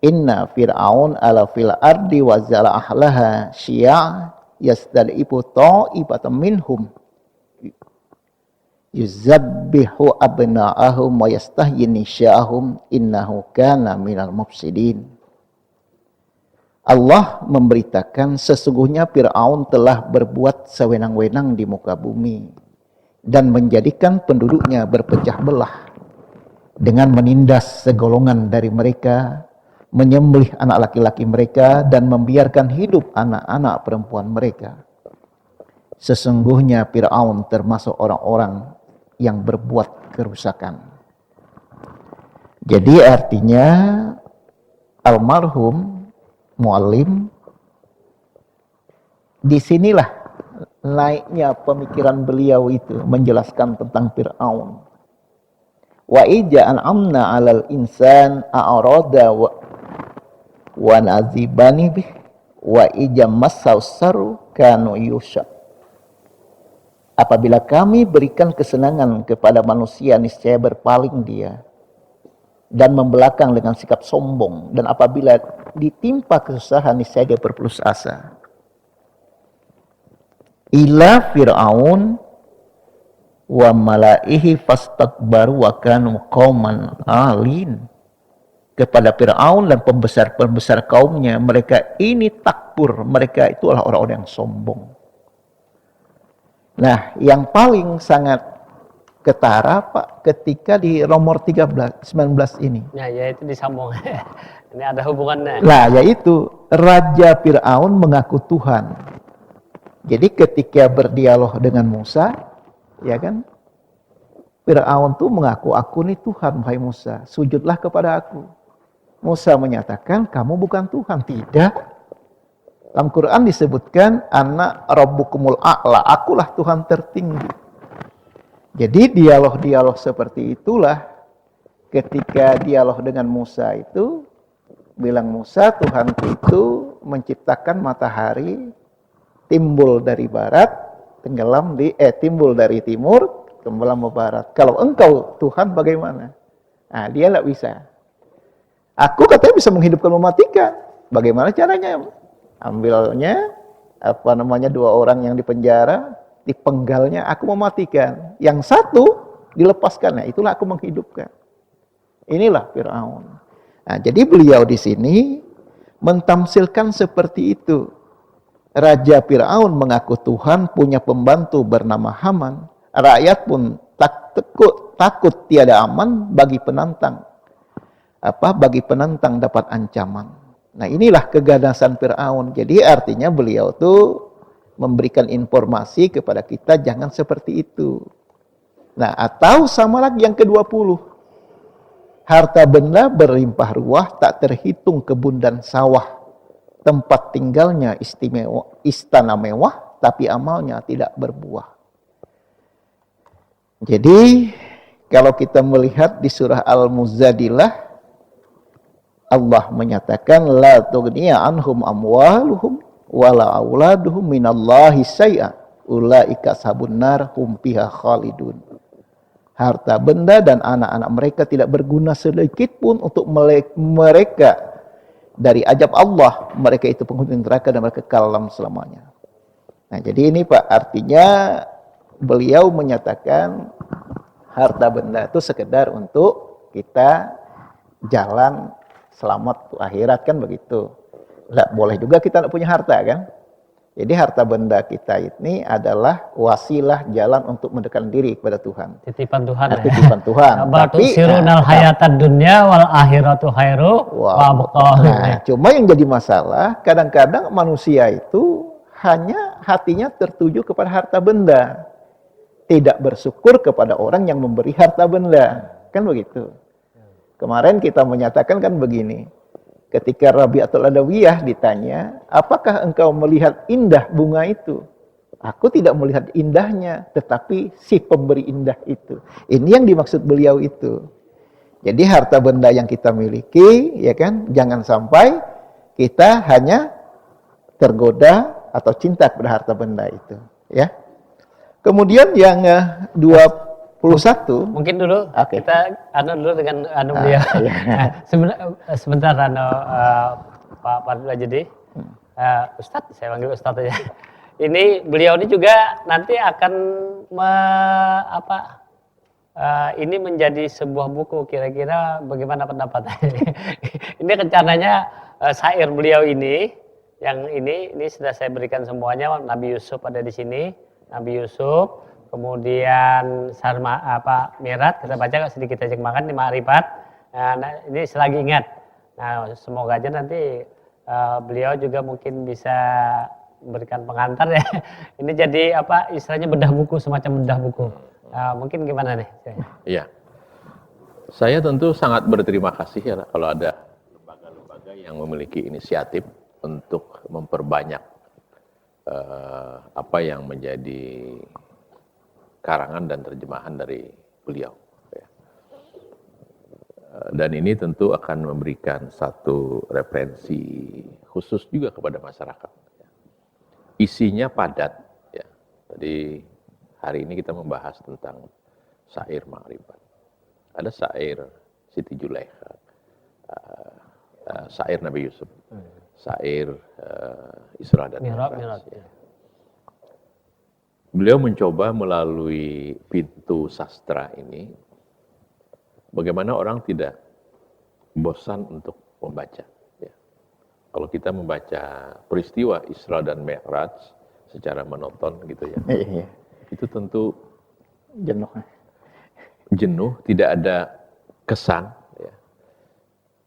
Speaker 3: inna fir'aun ala fil ardi wa zala ahlaha syi'a yasdalibu ta'ibatan minhum yuzabbihu abna'ahum wa yastahyi nisya'ahum innahu kana minal mufsidin. Allah memberitakan sesungguhnya Fir'aun telah berbuat sewenang-wenang di muka bumi dan menjadikan penduduknya berpecah belah dengan menindas segolongan dari mereka, menyembelih anak laki-laki mereka dan membiarkan hidup anak-anak perempuan mereka. Sesungguhnya Fir'aun termasuk orang-orang yang berbuat kerusakan. Jadi artinya almarhum muallim, disinilah naiknya pemikiran beliau itu menjelaskan tentang Fir'aun. Wa ija an'amna 'alal insan a'rada wa nazibani bih wa ija massausaru kanu yusha. Apabila kami berikan kesenangan kepada manusia, niscaya berpaling dia dan membelakang dengan sikap sombong, dan apabila ditimpa kesusahan niscaya dia berputus asa. Ila Fir'aun wa malaihi fastakbaru wa kanu qauman alin. Kepada Fir'aun dan pembesar-pembesar kaumnya, mereka ini takbur, mereka itulah orang-orang yang sombong. Nah, yang paling sangat ketara Pak ketika di nomor 19 ini.
Speaker 1: Ya itu disambung. Ini ada hubungannya.
Speaker 3: Nah, yaitu Raja Fir'aun mengaku Tuhan. Jadi ketika berdialog dengan Musa, ya kan, Fir'aun tuh mengaku, aku nih Tuhan, wahai Musa, sujudlah kepada aku. Musa menyatakan, kamu bukan Tuhan. Tidak. Dalam Quran disebutkan, ana rabbukumul a'la, akulah Tuhan tertinggi. Jadi dialog-dialog seperti itulah ketika dialog dengan Musa itu, bilang Musa, Tuhanku itu menciptakan matahari timbul dari barat, tenggelam di timbul dari timur, tenggelam ke barat. Kalau engkau Tuhan bagaimana? Nah, dia enggak bisa. Aku katanya bisa menghidupkan, mematikan. Bagaimana caranya? Ambilnya dua orang yang dipenjara, dipenggalnya, aku mematikan. Yang satu dilepaskan, nah itulah aku menghidupkan. Inilah Fir'aun. Nah, jadi beliau di sini mentamsilkan seperti itu. Raja Fir'aun mengaku Tuhan, punya pembantu bernama Haman. Rakyat pun takut tiada aman bagi penantang. Bagi penantang dapat ancaman. Nah, inilah keganasan Fir'aun. Jadi artinya beliau tuh memberikan informasi kepada kita jangan seperti itu. Nah, atau sama lagi yang ke-20. Harta benda berlimpah ruah, tak terhitung kebun dan sawah. Tempat tinggalnya istimewa, istana mewah, tapi amalnya tidak berbuah. Jadi, kalau kita melihat di surah Al-Muzadilah, Allah menyatakan la tughniya anhum amwaluhum wala auladuhum minallahi syai'a ulaika sabun nar hum fiha khalidun. Harta benda dan anak-anak mereka tidak berguna sedikit pun untuk mereka dari ajab Allah. Mereka itu penghuni neraka dan mereka kekal dalam selamanya. Nah, jadi ini Pak, artinya beliau menyatakan harta benda itu sekedar untuk kita jalan selamat akhirat, kan begitu. Nggak boleh juga kita tidak punya harta, kan. Jadi harta benda kita ini adalah wasilah jalan untuk mendekatkan diri kepada Tuhan.
Speaker 1: Titipan Tuhan.
Speaker 3: Nah, titipan Tuhan.
Speaker 1: Tapi sirunal hayatad dunya wal akhiratu khairu wa abqa.
Speaker 3: Nah, cuma yang jadi masalah kadang-kadang manusia itu hanya hatinya tertuju kepada harta benda. Tidak bersyukur kepada orang yang memberi harta benda. Kan begitu. Kemarin kita menyatakan kan begini. Ketika Rabi'atul Adawiyah ditanya, apakah engkau melihat indah bunga itu? Aku tidak melihat indahnya, tetapi si pemberi indah itu. Ini yang dimaksud beliau itu. Jadi harta benda yang kita miliki, ya kan, jangan sampai kita hanya tergoda atau cinta kepada harta benda itu, ya. Kemudian yang 21.
Speaker 1: Mungkin dulu
Speaker 3: Oke.
Speaker 1: kita dulu dengan beliau.
Speaker 3: Iya.
Speaker 1: Sebentar Pak Fadil jadi Ustadz, saya panggil Ustadz aja. Ini beliau ini juga nanti akan ini menjadi sebuah buku, kira-kira bagaimana pendapatnya? Ini rencananya syair beliau ini, yang ini sudah saya berikan semuanya. Nabi Yusuf ada di sini, Nabi Yusuf. Kemudian Mirat kita baca sedikit aja makan di Ma'rifat. Nah, ini selagi ingat. Nah, semoga aja nanti beliau juga mungkin bisa memberikan pengantar ya. Ini jadi istilahnya bedah buku, semacam bedah buku. Mungkin gimana nih?
Speaker 2: Iya. Saya tentu sangat berterima kasih ya kalau ada lembaga-lembaga yang memiliki inisiatif untuk memperbanyak apa yang menjadi karangan dan terjemahan dari beliau. Dan ini tentu akan memberikan satu referensi khusus juga kepada masyarakat. Isinya padat. Ya. Tadi hari ini kita membahas tentang syair Ma'rifat. Ada syair Siti Zulaikha, syair Nabi Yusuf, syair Isra dan Mi'raj. Beliau mencoba melalui pintu sastra ini, bagaimana orang tidak bosan untuk membaca. Ya. Kalau kita membaca peristiwa Isra dan Mi'raj secara monoton gitu ya, itu tentu jenuh, tidak ada kesan. Ya.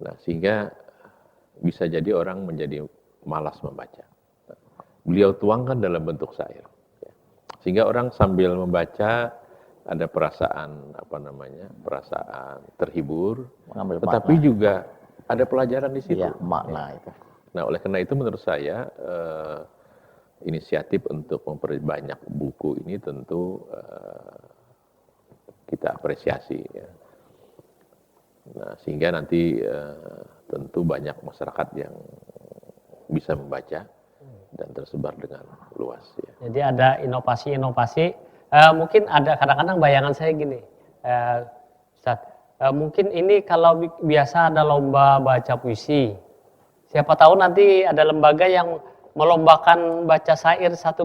Speaker 2: Nah, sehingga bisa jadi orang menjadi malas membaca. Nah, beliau tuangkan dalam bentuk syair. Sehingga orang sambil membaca ada perasaan perasaan terhibur, tetapi makna. Juga ada pelajaran di situ. Ya,
Speaker 3: makna itu.
Speaker 2: Nah, oleh karena itu menurut saya inisiatif untuk memperbanyak buku ini tentu kita apresiasi. Ya. Nah, sehingga nanti tentu banyak masyarakat yang bisa membaca dan tersebar dengan luas. Ya.
Speaker 1: Jadi ada inovasi-inovasi. Mungkin ada kadang-kadang bayangan saya gini, Ustaz. Mungkin ini kalau biasa ada lomba baca puisi, siapa tahu nanti ada lembaga yang melombakan baca syair satu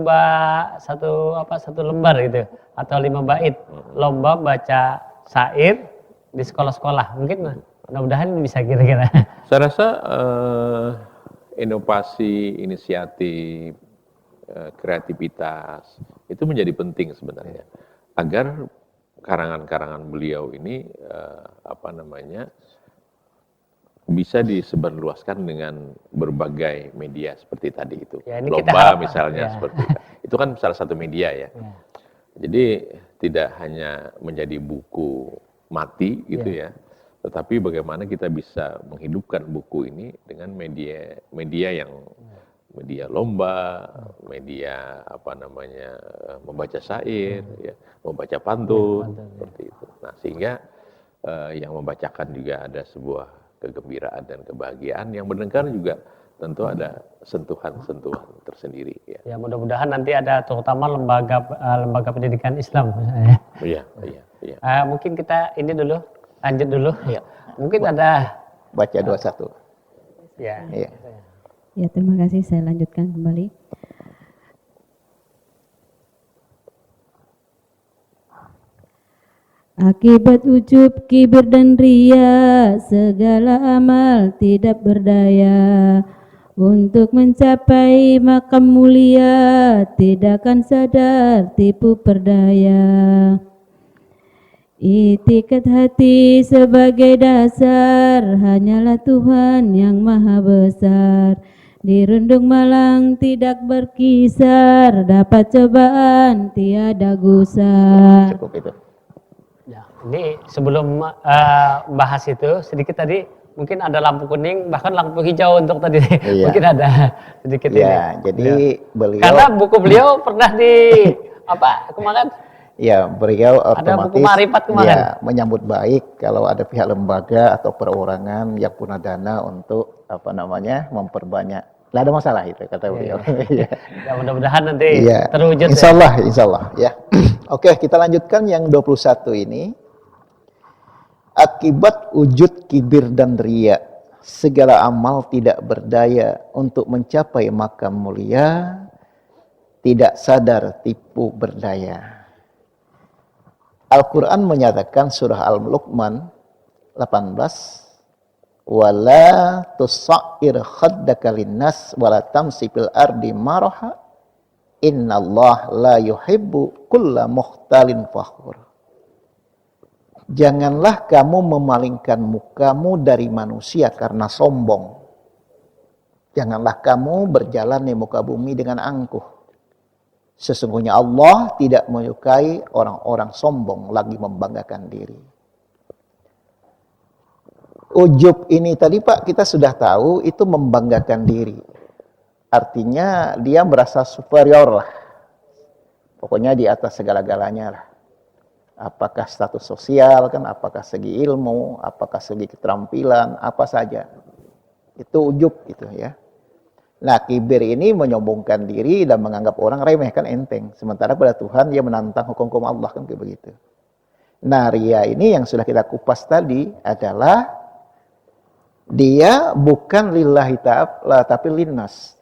Speaker 1: lembar gitu, atau 5 bait, lomba baca syair di sekolah-sekolah. Mungkin mudah-mudahan bisa kira-kira.
Speaker 2: Saya rasa inovasi, inisiatif, kreativitas itu menjadi penting sebenarnya agar karangan-karangan beliau ini bisa disebarluaskan dengan berbagai media seperti tadi itu. Ya, lomba misalnya seperti itu kan salah satu media ya. Jadi tidak hanya menjadi buku mati gitu ya. Tetapi bagaimana kita bisa menghidupkan buku ini dengan media yang media lomba, media membaca syair, ya, membaca pantun, seperti itu. Nah, sehingga yang membacakan juga ada sebuah kegembiraan dan kebahagiaan. Yang mendengar juga tentu ada sentuhan-sentuhan tersendiri. Ya,
Speaker 1: Ya mudah-mudahan nanti ada terutama lembaga pendidikan Islam. Ya.
Speaker 2: iya, iya, iya.
Speaker 1: Mungkin kita ini dulu, lanjut dulu.
Speaker 3: Iya.
Speaker 1: Mungkin ada
Speaker 3: Baca 21.
Speaker 1: ya.
Speaker 3: Iya.
Speaker 4: Ya, terima kasih. Saya lanjutkan kembali. Akibat ujub, kibir dan ria, segala amal tidak berdaya. Untuk mencapai makam mulia, tidak akan sadar tipu perdaya. Itikat hati sebagai dasar, hanyalah Tuhan yang maha besar. Di rundung malang tidak berkisar, dapat cobaan tiada gusar.
Speaker 3: Cukup itu.
Speaker 1: Ya, ini sebelum bahas itu sedikit tadi mungkin ada lampu kuning bahkan lampu hijau untuk tadi.
Speaker 3: Iya.
Speaker 1: Mungkin ada sedikit
Speaker 3: Ya,
Speaker 1: ini.
Speaker 3: jadi beliau
Speaker 1: Karena buku beliau pernah di apa kemarin?
Speaker 3: ya beliau
Speaker 1: Ada
Speaker 3: otomatis
Speaker 1: buku Marifat kemarin.
Speaker 3: ya menyambut baik kalau ada pihak lembaga atau perorangan yang punya dana untuk apa namanya memperbanyak. Nggak ada masalah itu kata beliau. Iya.
Speaker 1: Ya mudah-mudahan nanti
Speaker 3: Iya.
Speaker 1: terwujud.
Speaker 3: Insya Allah ya. Oke, kita lanjutkan yang 21 ini. Akibat wujud kibir dan riya, segala amal tidak berdaya untuk mencapai makam mulia, tidak sadar tipu berdaya. Al-Quran menyatakan surah Al-Luqman 18, wala tusa'ir khaddaka linnas wala tamsi fil ardi maraha innallaha la yuhibbu kulla mukhtalin fakhur. Janganlah kamu memalingkan mukamu dari manusia karena sombong. Janganlah kamu berjalan di muka bumi dengan angkuh. Sesungguhnya Allah tidak menyukai orang-orang sombong lagi membanggakan diri. Ujub ini tadi Pak kita sudah tahu itu membanggakan diri. Artinya dia merasa superior lah. Pokoknya di atas segala-galanya lah. Apakah status sosial kan, apakah segi ilmu, apakah segi keterampilan, apa saja. Itu ujub gitu ya. Nah kibir ini menyombongkan diri dan menganggap orang remeh kan enteng. Sementara pada Tuhan dia menantang hukum-hukum Allah kan kayak begitu. Nah ria ini yang sudah kita kupas tadi adalah dia bukan lillahi ta'ala tapi linnas.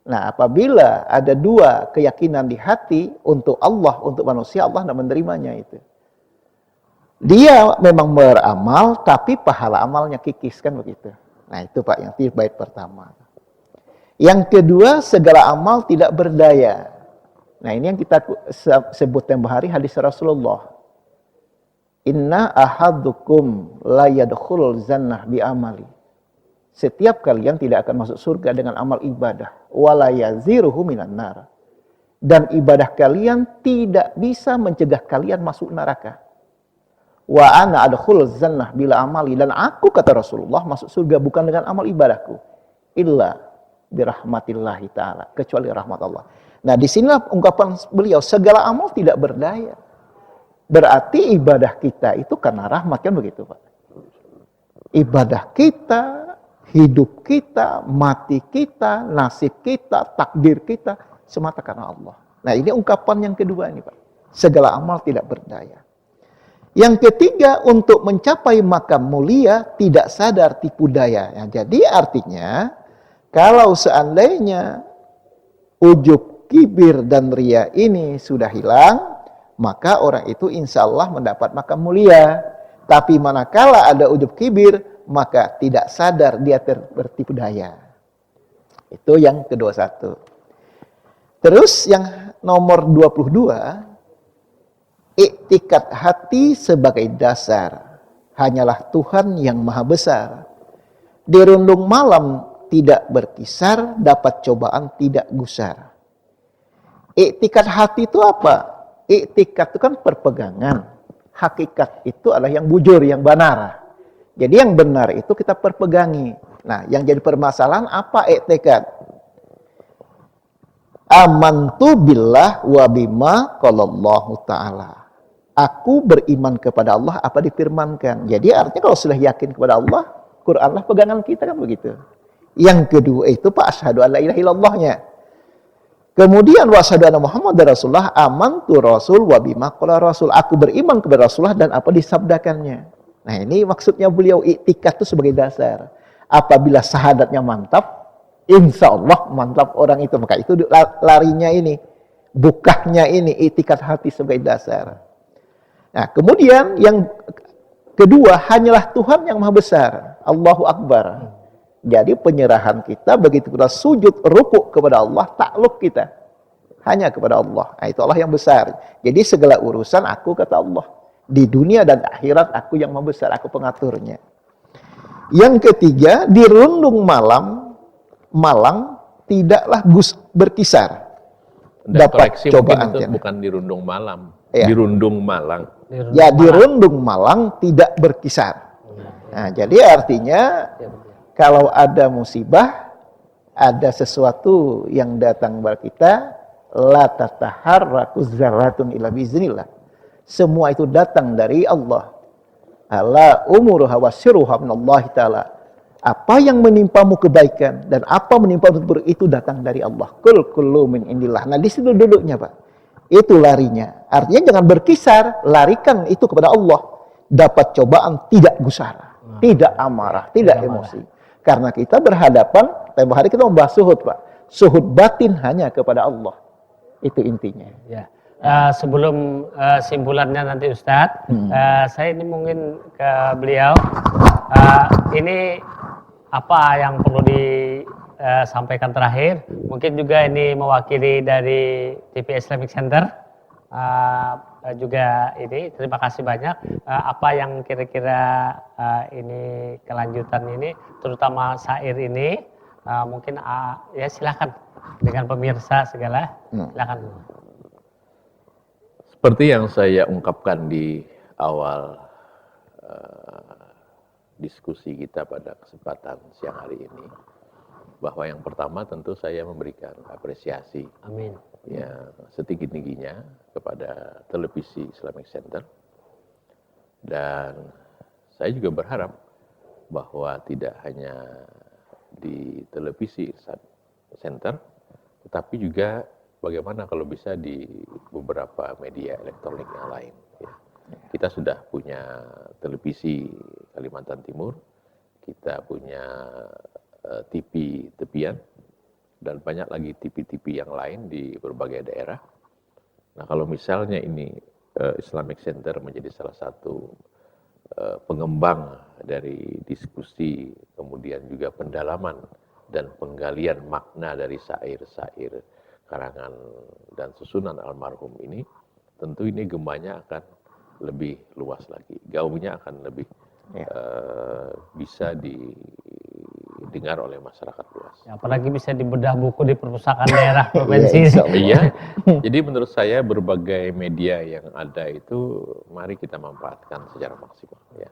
Speaker 3: Nah apabila ada dua keyakinan di hati untuk Allah, untuk manusia, Allah tidak menerimanya itu. Dia memang beramal tapi pahala amalnya kikis kan begitu. Nah itu Pak yang bait pertama. Yang kedua segala amal tidak berdaya. Nah ini yang kita sebut tempo hari hadis Rasulullah. Inna ahadukum la yadkhulul jannah bi amali. Setiap kalian tidak akan masuk surga dengan amal ibadah. Wala yaziruhu minan nar. Dan ibadah kalian tidak bisa mencegah kalian masuk neraka. Wa ana adkhulul jannah bila amali. Dan aku kata Rasulullah masuk surga bukan dengan amal ibadahku. Illa birahmatillahi ta'ala. Kecuali rahmat Allah. Nah disinilah ungkapan beliau. Segala amal tidak berdaya. Berarti ibadah kita itu karena rahmat kan begitu Pak. Ibadah kita, hidup kita, mati kita, nasib kita, takdir kita, semata karena Allah. Nah ini ungkapan yang kedua ini Pak. Segala amal tidak berdaya. Yang ketiga, untuk mencapai makam mulia, tidak sadar tipu daya. Ya, jadi artinya, kalau seandainya ujub, kibir, dan ria ini sudah hilang, maka orang itu insya Allah mendapat makam mulia. Tapi manakala ada ujub kibir, maka tidak sadar dia tertipu daya. Itu yang kedua satu. Terus yang nomor 22, iktikat hati sebagai dasar. Hanyalah Tuhan yang maha besar. Di rundung malam tidak berkisar, dapat cobaan tidak gusar. Iktikat hati itu apa? Iktikat itu kan perpegangan. Hakikat itu adalah yang bujur, yang benar. Jadi yang benar itu kita perpegangi. Nah, yang jadi permasalahan apa i'tikad? Amantu billah wa bima qalallahu ta'ala. Aku beriman kepada Allah apa difirmankan. Jadi artinya kalau sudah yakin kepada Allah, Quran lah pegangan kita kan begitu. Yang kedua itu Pak asyhadu an la ilaha illallahnya. Kemudian wa asyhadu anna Muhammadar Rasulullah, amantu Rasul wa bima qala Rasul. Aku beriman kepada Rasulullah dan apa disabdakannya. Nah, ini maksudnya beliau iktikad itu sebagai dasar. Apabila syahadatnya mantap, insya Allah mantap orang itu. Maka itu larinya ini, bukahnya ini, iktikad hati sebagai dasar. Nah, kemudian yang kedua, hanyalah Tuhan yang maha besar. Allahu Akbar. Jadi penyerahan kita begitu kita sujud rukuk kepada Allah, takluk kita hanya kepada Allah. Nah, itu Allah yang besar. Jadi segala urusan aku kata Allah. Di dunia dan akhirat aku yang maha besar, aku pengaturnya. Yang ketiga, di rundung malang tidaklah berkisar.
Speaker 2: Dan
Speaker 3: Dapat
Speaker 2: koreksi
Speaker 3: cobaan.
Speaker 2: mungkin itu bukan di rundung malam,
Speaker 3: Ya.
Speaker 2: di rundung Malang.
Speaker 3: Ya, di rundung malang tidak berkisar. Nah, jadi artinya kalau ada musibah, ada sesuatu yang datang kepada kita, la tataharraku zarratun illa biiznillah. Semua itu datang dari Allah. Ala umuruha wa sirruha minallahi ta'ala. Apa yang menimpamu kebaikan dan apa menimpamu buruk itu datang dari Allah. Kullu min indillah. Nah, di situ duduknya, Pak. Itu larinya. Artinya jangan berkisar, larikan itu kepada Allah. Dapat cobaan tidak gusar, tidak amarah, tidak emosi. Karena kita berhadapan, tempoh hari kita membahas suhud, Pak. Suhud batin hanya kepada Allah. Itu intinya.
Speaker 1: Ya. Sebelum simpulannya nanti Ustadz, saya ini mungkin ke beliau, ini apa yang perlu disampaikan terakhir? Mungkin juga ini mewakili dari TV Islamic Center, juga ini terima kasih banyak. Apa yang kira-kira ini kelanjutan ini, terutama syair ini, mungkin ya silakan dengan pemirsa segala, silakan.
Speaker 2: Seperti yang saya ungkapkan di awal diskusi kita pada kesempatan siang hari ini, bahwa yang pertama tentu saya memberikan apresiasi
Speaker 1: Amin.
Speaker 2: yang setinggi-tingginya kepada televisi Islamic Center, dan saya juga berharap bahwa tidak hanya di televisi Center, tetapi juga bagaimana kalau bisa di beberapa media elektronik yang lain. Ya. Kita sudah punya televisi Kalimantan Timur, kita punya TV tepian, dan banyak lagi TV-TV yang lain di berbagai daerah. Nah, kalau misalnya ini Islamic Center menjadi salah satu pengembang dari diskusi, kemudian juga pendalaman dan penggalian makna dari syair-syair karangan dan susunan almarhum ini, tentu ini gembanya akan lebih luas lagi, gaungnya akan lebih bisa didengar oleh masyarakat luas.
Speaker 1: Ya, apalagi bisa dibedah buku di perpustakaan daerah provinsi.
Speaker 2: Iya, jadi menurut saya berbagai media yang ada itu mari kita manfaatkan secara maksimal. Ya.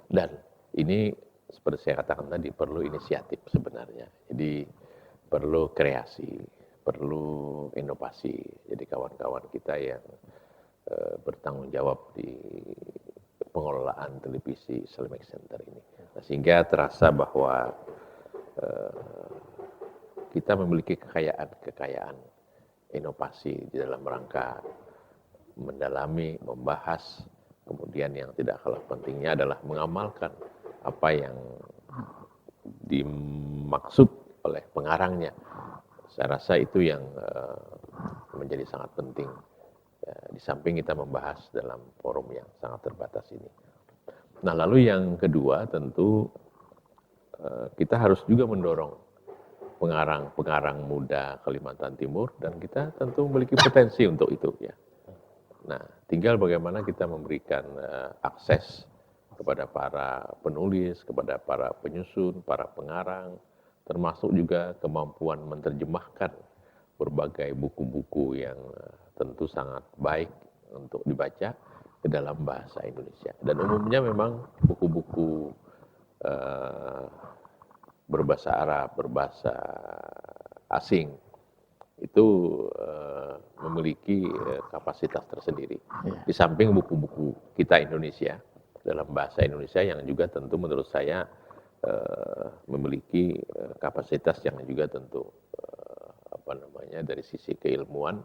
Speaker 2: Dan ini seperti saya katakan tadi perlu inisiatif sebenarnya, jadi perlu kreasi, perlu inovasi. Jadi kawan-kawan kita yang bertanggung jawab di pengelolaan televisi Islamic Center ini. Nah, sehingga terasa bahwa kita memiliki kekayaan inovasi di dalam rangka mendalami, membahas, kemudian yang tidak kalah pentingnya adalah mengamalkan apa yang dimaksud oleh pengarangnya. Saya rasa itu yang menjadi sangat penting, ya, di samping kita membahas dalam forum yang sangat terbatas ini. Nah, lalu yang kedua tentu kita harus juga mendorong pengarang-pengarang muda Kalimantan Timur, dan kita tentu memiliki potensi untuk itu, ya. Nah, tinggal bagaimana kita memberikan akses kepada para penulis, kepada para penyusun, para pengarang, termasuk juga kemampuan menerjemahkan berbagai buku-buku yang tentu sangat baik untuk dibaca ke dalam bahasa Indonesia. Dan umumnya memang buku-buku berbahasa Arab, berbahasa asing, itu memiliki kapasitas tersendiri. Di samping buku-buku kita Indonesia, dalam bahasa Indonesia yang juga tentu menurut saya memiliki kapasitas yang juga tentu dari sisi keilmuan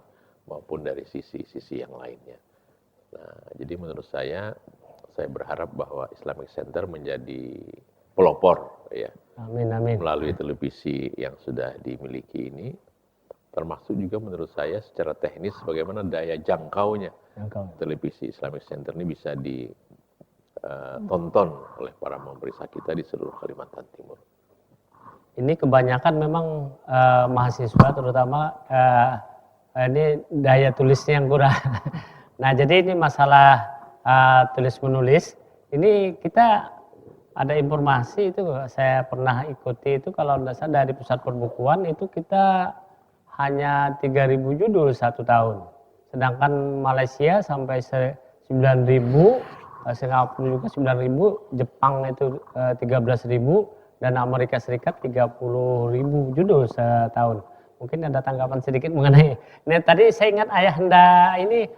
Speaker 2: maupun dari sisi yang lainnya. Nah, jadi menurut saya berharap bahwa Islamic Center menjadi pelopor ya.
Speaker 1: Amin, amin.
Speaker 2: Melalui televisi yang sudah dimiliki ini, termasuk juga menurut saya secara teknis bagaimana daya jangkaunya televisi Islamic Center ini bisa ditonton oleh para pemirsa kita di seluruh Kalimantan Timur.
Speaker 1: Ini kebanyakan memang mahasiswa terutama ini daya tulisnya yang kurang. Nah, jadi ini masalah tulis menulis. Ini kita ada informasi itu saya pernah ikuti itu kalau tidak salah dari pusat perbukuan itu kita hanya 3.000 judul satu tahun. Sedangkan Malaysia sampai 9.000, Singapura juga 9.000, Jepang itu 13.000 dan Amerika Serikat 30.000 judul setahun. Mungkin ada tanggapan sedikit mengenai ini. Tadi saya ingat Ayahanda ini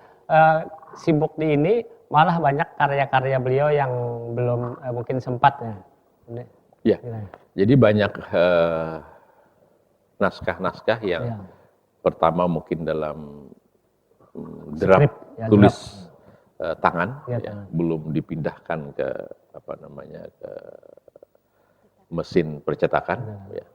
Speaker 1: sibuk di ini, malah banyak karya-karya beliau yang belum mungkin sempat ya.
Speaker 2: Ya, jadi banyak naskah-naskah yang pertama mungkin dalam draft
Speaker 1: ya,
Speaker 2: tulis tangan,
Speaker 1: tangan,
Speaker 2: belum dipindahkan ke ke mesin percetakan, ya.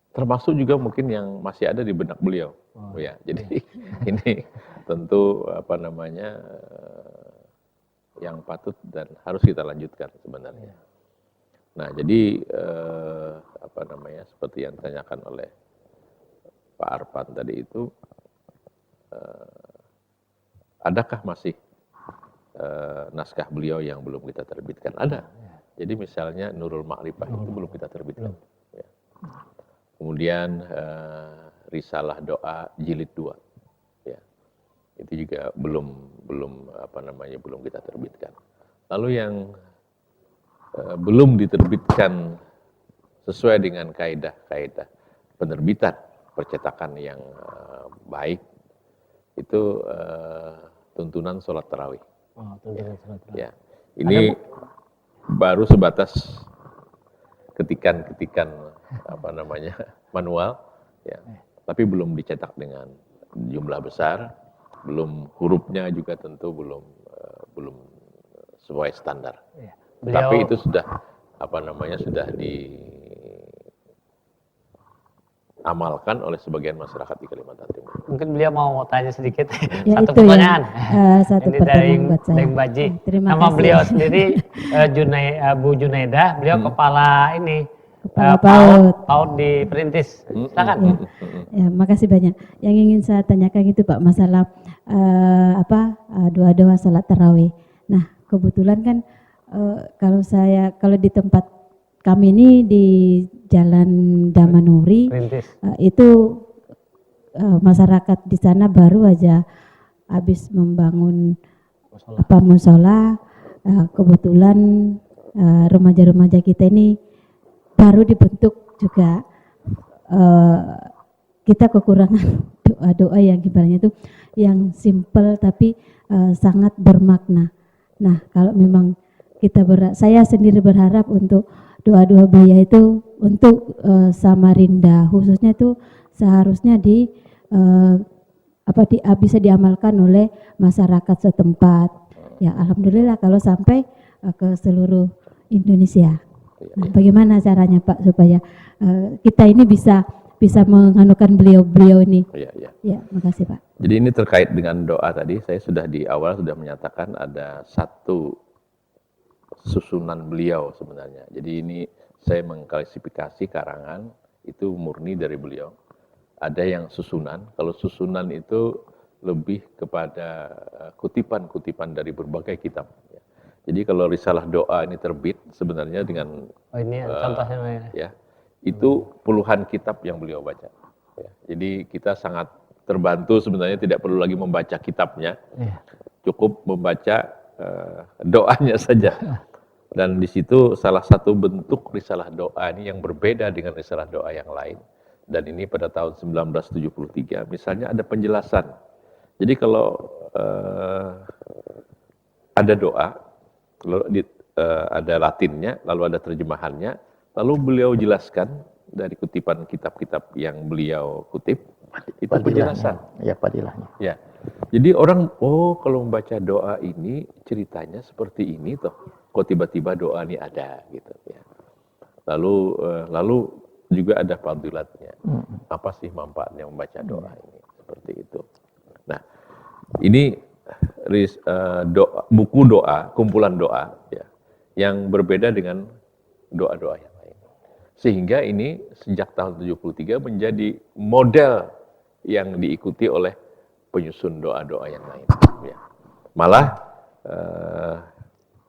Speaker 2: Termasuk juga mungkin yang masih ada di benak beliau, ya. Jadi ini tentu yang patut dan harus kita lanjutkan sebenarnya. Nah, jadi seperti yang ditanyakan oleh Pak Arfan tadi itu, adakah masih naskah beliau yang belum kita terbitkan? Ada. Jadi misalnya Nurul Ma'rifah itu belum kita terbitkan. Ya. Kemudian Risalah Doa Jilid 2, ya. Itu juga belum kita terbitkan. Lalu yang belum diterbitkan sesuai dengan kaidah-kaidah penerbitan percetakan yang baik itu tuntunan sholat tarawih.
Speaker 1: Tuntunan sholat tarawih.
Speaker 2: Ya, ini baru sebatas ketikan manual, ya, tapi belum dicetak dengan jumlah besar, belum hurufnya juga tentu belum sesuai standar.
Speaker 1: Ya.
Speaker 2: Tapi itu sudah sudah diamalkan oleh sebagian masyarakat di Kalimantan Timur.
Speaker 1: Mungkin beliau mau tanya sedikit
Speaker 4: ya,
Speaker 1: satu
Speaker 4: itu
Speaker 1: pertanyaan.
Speaker 4: Satu
Speaker 1: ini
Speaker 4: pertanyaan buat saya.
Speaker 1: dari Baji.
Speaker 4: Terima
Speaker 1: Nama
Speaker 4: kasih.
Speaker 1: beliau sendiri Bu Junaidah. Beliau kepala ini
Speaker 4: Kepala
Speaker 1: PAUD di Perintis. Silakan.
Speaker 4: Ya, makasih banyak. Yang ingin saya tanyakan itu Pak masalah doa-doa salat tarawih. Nah, kebetulan kan kalau di tempat kami ini di Jalan Damanuri itu masyarakat di sana baru aja habis membangun musola. Kebetulan remaja-remaja kita ini baru dibentuk juga, kita kekurangan doa-doa yang ibaratnya itu yang simple tapi sangat bermakna. Nah, kalau memang saya sendiri berharap untuk doa-doa beliau itu untuk Samarinda khususnya itu seharusnya bisa diamalkan oleh masyarakat setempat. Ya, alhamdulillah kalau sampai ke seluruh Indonesia. Nah, bagaimana caranya Pak supaya kita ini bisa menganukan beliau ini? Ya, makasih Pak.
Speaker 2: Jadi ini terkait dengan doa tadi, saya sudah di awal sudah menyatakan ada satu susunan beliau sebenarnya. Jadi ini saya mengklasifikasi karangan itu murni dari beliau. Ada yang susunan, kalau susunan itu lebih kepada kutipan-kutipan dari berbagai kitab. Jadi kalau risalah doa ini terbit sebenarnya dengan
Speaker 1: ini contohnya
Speaker 2: ya, itu puluhan kitab yang beliau baca. Ya, jadi kita sangat terbantu sebenarnya, tidak perlu lagi membaca kitabnya, cukup membaca doanya saja. Dan di situ salah satu bentuk risalah doa ini yang berbeda dengan risalah doa yang lain. Dan ini pada tahun 1973, misalnya ada penjelasan. Jadi kalau ada doa, lalu ada Latinnya, lalu ada terjemahannya, Lalu beliau jelaskan dari kutipan kitab-kitab yang beliau kutip, itu
Speaker 3: Fadilahnya.
Speaker 2: penjelasan.
Speaker 3: Ya, fadilahnya.
Speaker 2: Ya, jadi orang, oh kalau membaca doa ini ceritanya seperti ini toh, kok tiba-tiba doa ini ada gitu ya. Lalu juga ada fadilatnya. Apa sih manfaatnya membaca doa ini? Seperti itu. Nah, ini buku doa, kumpulan doa ya, yang berbeda dengan doa-doa yang lain. Sehingga ini sejak tahun 73 menjadi model yang diikuti oleh penyusun doa-doa yang lain. Ya. Malah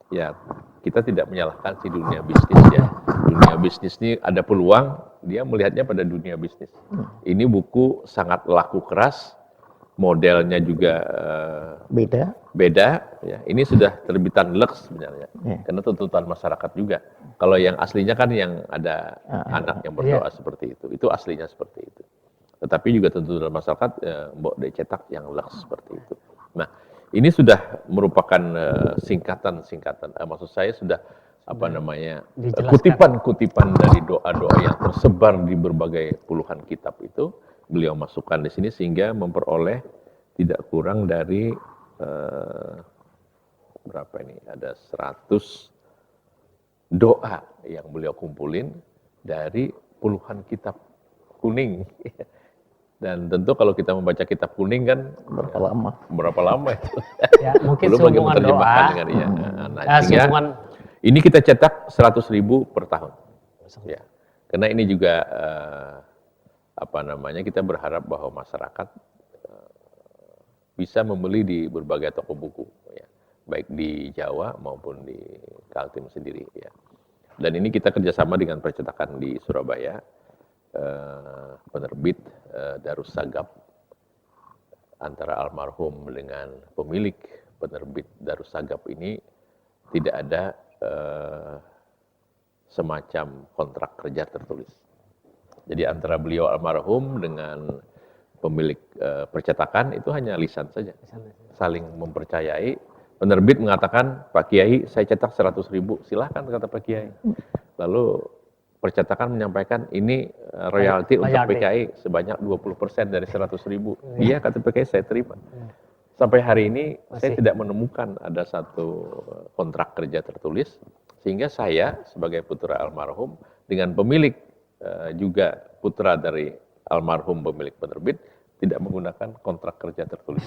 Speaker 2: ya kita tidak menyalahkan si dunia bisnis ya. Dunia bisnis ini ada peluang, dia melihatnya pada dunia bisnis. Ini buku sangat laku keras, modelnya juga beda ya. Ini sudah terbitan Lux sebenarnya, karena tuntutan masyarakat juga. Kalau yang aslinya kan yang ada anak yang berdoa seperti itu aslinya seperti itu. Tetapi juga tuntutan masyarakat mbok dicetak yang Lux seperti itu. Nah, ini sudah merupakan singkatan. Maksud saya sudah kutipan-kutipan dari doa-doa yang tersebar di berbagai puluhan kitab itu beliau masukkan di sini sehingga memperoleh tidak kurang dari berapa ini, ada 100 doa yang beliau kumpulin dari puluhan kitab kuning. Dan tentu kalau kita membaca kitab kuning kan berapa lama itu.
Speaker 1: Ya, mungkin
Speaker 2: belum lagi
Speaker 1: sehubungan
Speaker 2: menerjemahkan
Speaker 1: doa.
Speaker 2: dengan sehingga ini kita cetak 100.000 per tahun. Ya. Karena ini juga kita berharap bahwa masyarakat bisa membeli di berbagai toko buku ya. Baik di Jawa maupun di Kaltim sendiri ya. Dan ini kita kerjasama dengan percetakan di Surabaya, penerbit Darus Sagap, antara almarhum dengan pemilik penerbit Darus Sagap ini tidak ada semacam kontrak kerja tertulis. Jadi antara beliau almarhum dengan pemilik percetakan itu hanya lisan saja, saling mempercayai. Penerbit mengatakan, Pak Kiai saya cetak 100.000, silahkan kata Pak Kiai. Lalu percetakan menyampaikan ini royalti untuk PKI sebanyak 20% dari 100.000. Iya kata PKI saya terima. Sampai hari ini saya tidak menemukan ada satu kontrak kerja tertulis, sehingga saya sebagai putra almarhum dengan pemilik juga putra dari almarhum pemilik penerbit tidak menggunakan kontrak kerja tertulis.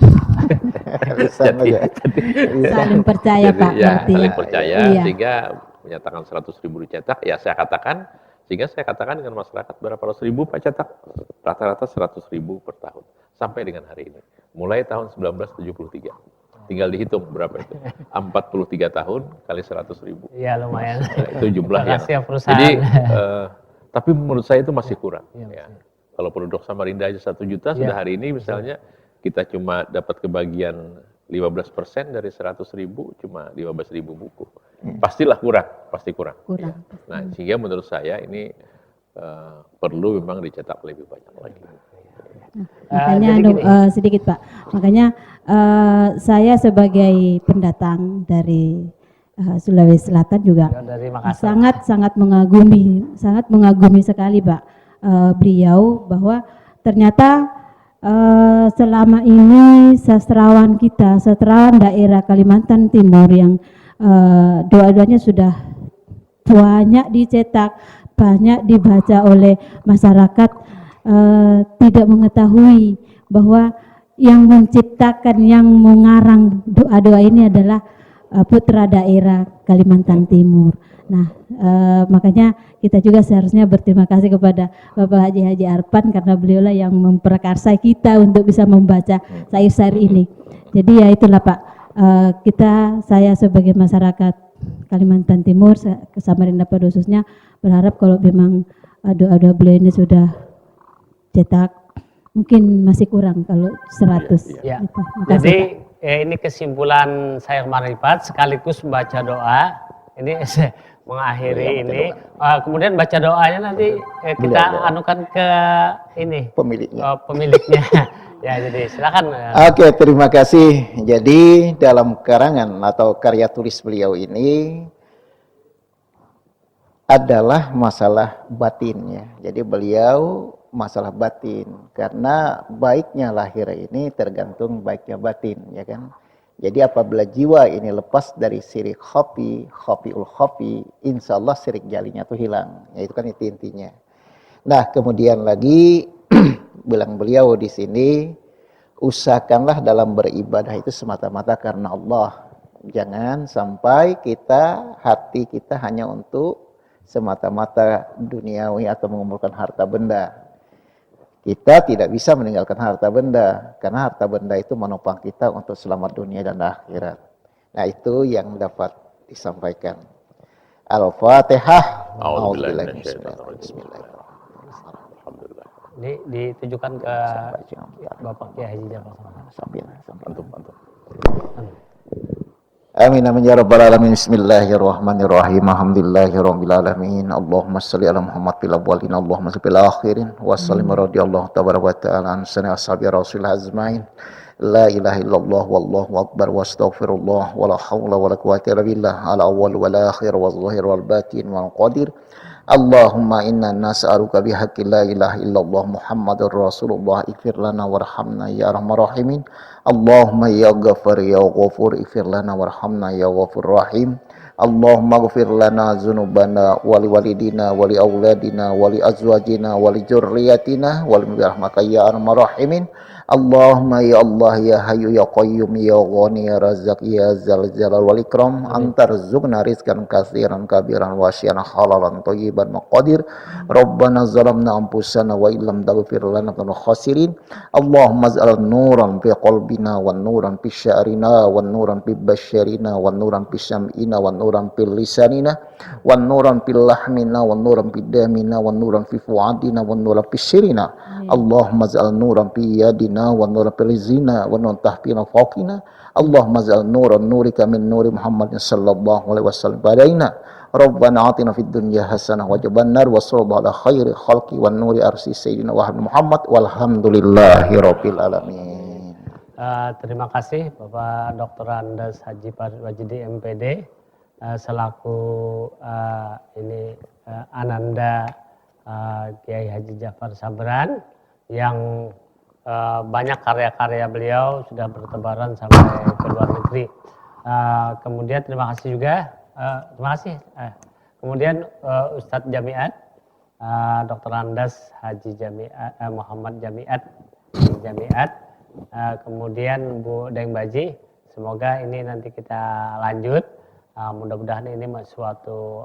Speaker 4: Saling percaya Pak.
Speaker 2: Ya, saling percaya sehingga menyatakan 100.000 dicetak, ya saya katakan, sehingga saya katakan dengan masyarakat berapa ratus ribu Pak cetak, rata-rata 100.000 per tahun sampai dengan hari ini, mulai tahun 1973. Tinggal dihitung berapa itu, 43 tahun kali 100.000.
Speaker 1: Iya lumayan.
Speaker 2: Itu jumlah yang. Jadi, tapi menurut saya itu masih kurang. Ya. Kalau penduduk Samarinda aja 1 juta, sudah hari ini misalnya kita cuma dapat kebagian 15% dari 100.000, cuma 15.000 buku. Pastilah kurang, pasti kurang. Ya. Nah, sehingga menurut saya ini perlu memang dicetak lebih banyak lagi.
Speaker 4: Makanya sedikit Pak, makanya saya sebagai pendatang dari Sulawesi Selatan juga sangat mengagumi sekali Pak beliau, bahwa ternyata selama ini sastrawan daerah Kalimantan Timur yang doa-doanya sudah banyak dicetak, banyak dibaca oleh masyarakat, tidak mengetahui bahwa yang menciptakan, yang mengarang doa-doa ini adalah putra daerah Kalimantan Timur. Nah, makanya kita juga seharusnya berterima kasih kepada Bapak Haji Arpan, karena beliaulah yang memperakarsai kita untuk bisa membaca syair-syair ini. Jadi ya itulah Pak, saya sebagai masyarakat Kalimantan Timur, Samarinda pada khususnya, berharap kalau memang doa-doa beliau ini sudah cetak, mungkin masih kurang kalau 100.
Speaker 1: Ya. Gitu. Jadi ini kesimpulan saya Marifat sekaligus membaca doa. Ini mengakhiri ini. Kemudian baca doanya nanti kita anukan ke ini pemiliknya. Ya, jadi silakan.
Speaker 3: Oke, terima kasih. Jadi dalam karangan atau karya tulis beliau ini adalah masalah batinnya. Jadi beliau masalah batin, karena baiknya lahir ini tergantung baiknya batin, ya kan. Jadi apabila jiwa ini lepas dari sirik khofiul khofi, insya Allah sirik jalinya itu hilang. Ya itu kan itu intinya. Nah kemudian lagi bilang beliau di sini, usahakanlah dalam beribadah itu semata-mata karena Allah. Jangan sampai hati kita hanya untuk semata-mata duniawi atau mengumpulkan harta benda. Kita tidak bisa meninggalkan harta benda, karena harta benda itu menopang kita untuk selamat dunia dan akhirat. Nah itu yang dapat disampaikan. Al-Fatihah.
Speaker 2: A'udzubillahi minasyaitonir rajim. Alhamdulillah.
Speaker 1: Ini ditujukan ke Bapak Kiai Haji Jafar Sabran.
Speaker 2: Antum.
Speaker 3: Amin amin ya rabbal alamin. Bismillahirrahmanirrahim. Alhamdulillahirabbil alamin. Allahumma shalli ala Muhammad fil awwalin, Allahumma shalli fil akhirin. Wa sallim radhiyallahu tabaraka wa ta'ala an sani ashabi rasul azmain. La ilaha illallah wallahu akbar wa astaghfirullah wa la hawla wa la quwwata illa billah al awwal wal akhir wal zahir wal batin wal qadir. Allahumma inna nas'aluka bihaqqi la ilaha illallah Muhammadur Rasulullah ighfir lana warhamna ya arhamar rahimin. Allahumma ya Ghafar ya Ghafur ighfir lana warhamna ya Ghafur rahim. Allahumma ighfir lana dzunubana wa li walidina wa li auladina wa li azwajina wa li dzurriyyatina wa li rahmatika ya arhamar rahimin. Allahumma ya Allah ya Hayyu ya Qayyum ya Ghani ya Razzaq ya Zal Jalal wal Ikram antar zuqna rizqan katsiran kabiran wasi'an halalan thayyiban maqadir. Rabbana zalamna anfusana wa illam taghfir lana lanakuna khasirin. Allahumma ij'al nuran fi qalbina wan nuran fi sya'rina wan nuran fi basyarina wan nuran fi sam'ina wan nuran fi lisanina wan nuran fi lahmina wan nuran fi damina wan nuran fi fuadina wan nuran fi sirina. Allahumma ij'al nuran fi yadina wan nuran fi rizina wan nuran tahtina fawqina. Allahumma ij'al nuran nurika min nuri Muhammadin sallallahu alaihi wasallam badaina. Rabbana atina fid dunya hasanah wa jaban nar wa sallallahu ala khairi khalqi wan nuri arsi sayyidina wa Muhammad walhamdulillahi rabbil alamin.
Speaker 1: Terima kasih Bapak Dr. Andes Haji Farid Wajidi MPD selaku Ananda Kiai Haji Jafar Sabran yang banyak karya-karya beliau sudah bertebaran sampai ke luar negeri. Kemudian terima kasih juga, kemudian Ustadz Jamiat, Dr. Andes Haji Muhammad Jamiat, kemudian Bu Deng Baji. Semoga ini nanti kita lanjut. Mudah-mudahan ini suatu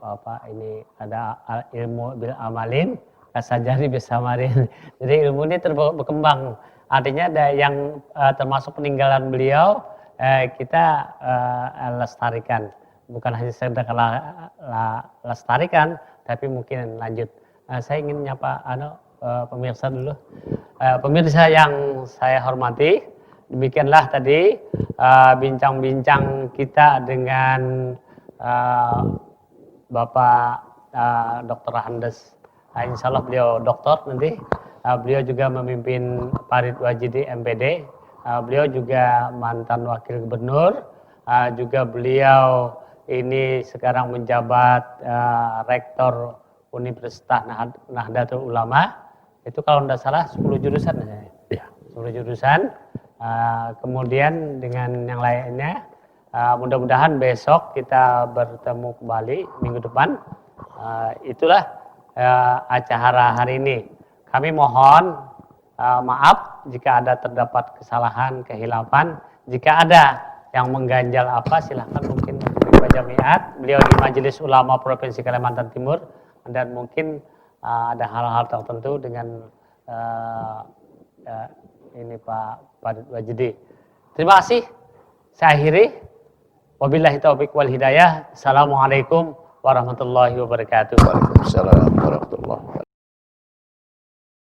Speaker 1: ada ilmu bil amalin kasajari bisa marin. Jadi ilmu ini berkembang. Artinya ada yang termasuk peninggalan beliau kita lestarikan. Bukan hanya sekedar lestarikan, tapi mungkin lanjut. Saya ingin nyapa pemirsa dulu. Pemirsa yang saya hormati, demikianlah tadi bincang-bincang kita dengan Bapak Dr. Andes. Insya Allah beliau doktor nanti. Beliau juga memimpin Farid Wajidi MPD. Beliau juga mantan wakil gubernur. Juga beliau ini sekarang menjabat rektor Universitas Nahdlatul Ulama. Itu kalau tidak salah 10 jurusan. Ya, 10 jurusan. Kemudian dengan yang lainnya, mudah-mudahan besok kita bertemu kembali minggu depan. Itulah acara hari ini. Kami mohon maaf jika ada terdapat kesalahan, kehilapan. Jika ada yang mengganjal silahkan mungkin Pak Jamiat, beliau di Majelis Ulama Provinsi Kalimantan Timur, dan mungkin ada hal-hal tertentu dengan ini Pak Farid Wajidi. Terima kasih. Saya akhiri. Wabillahi taufiq wal hidayah. Assalamualaikum warahmatullahi wabarakatuh.
Speaker 3: Waalaikumsalam warahmatullahi wabarakatuh.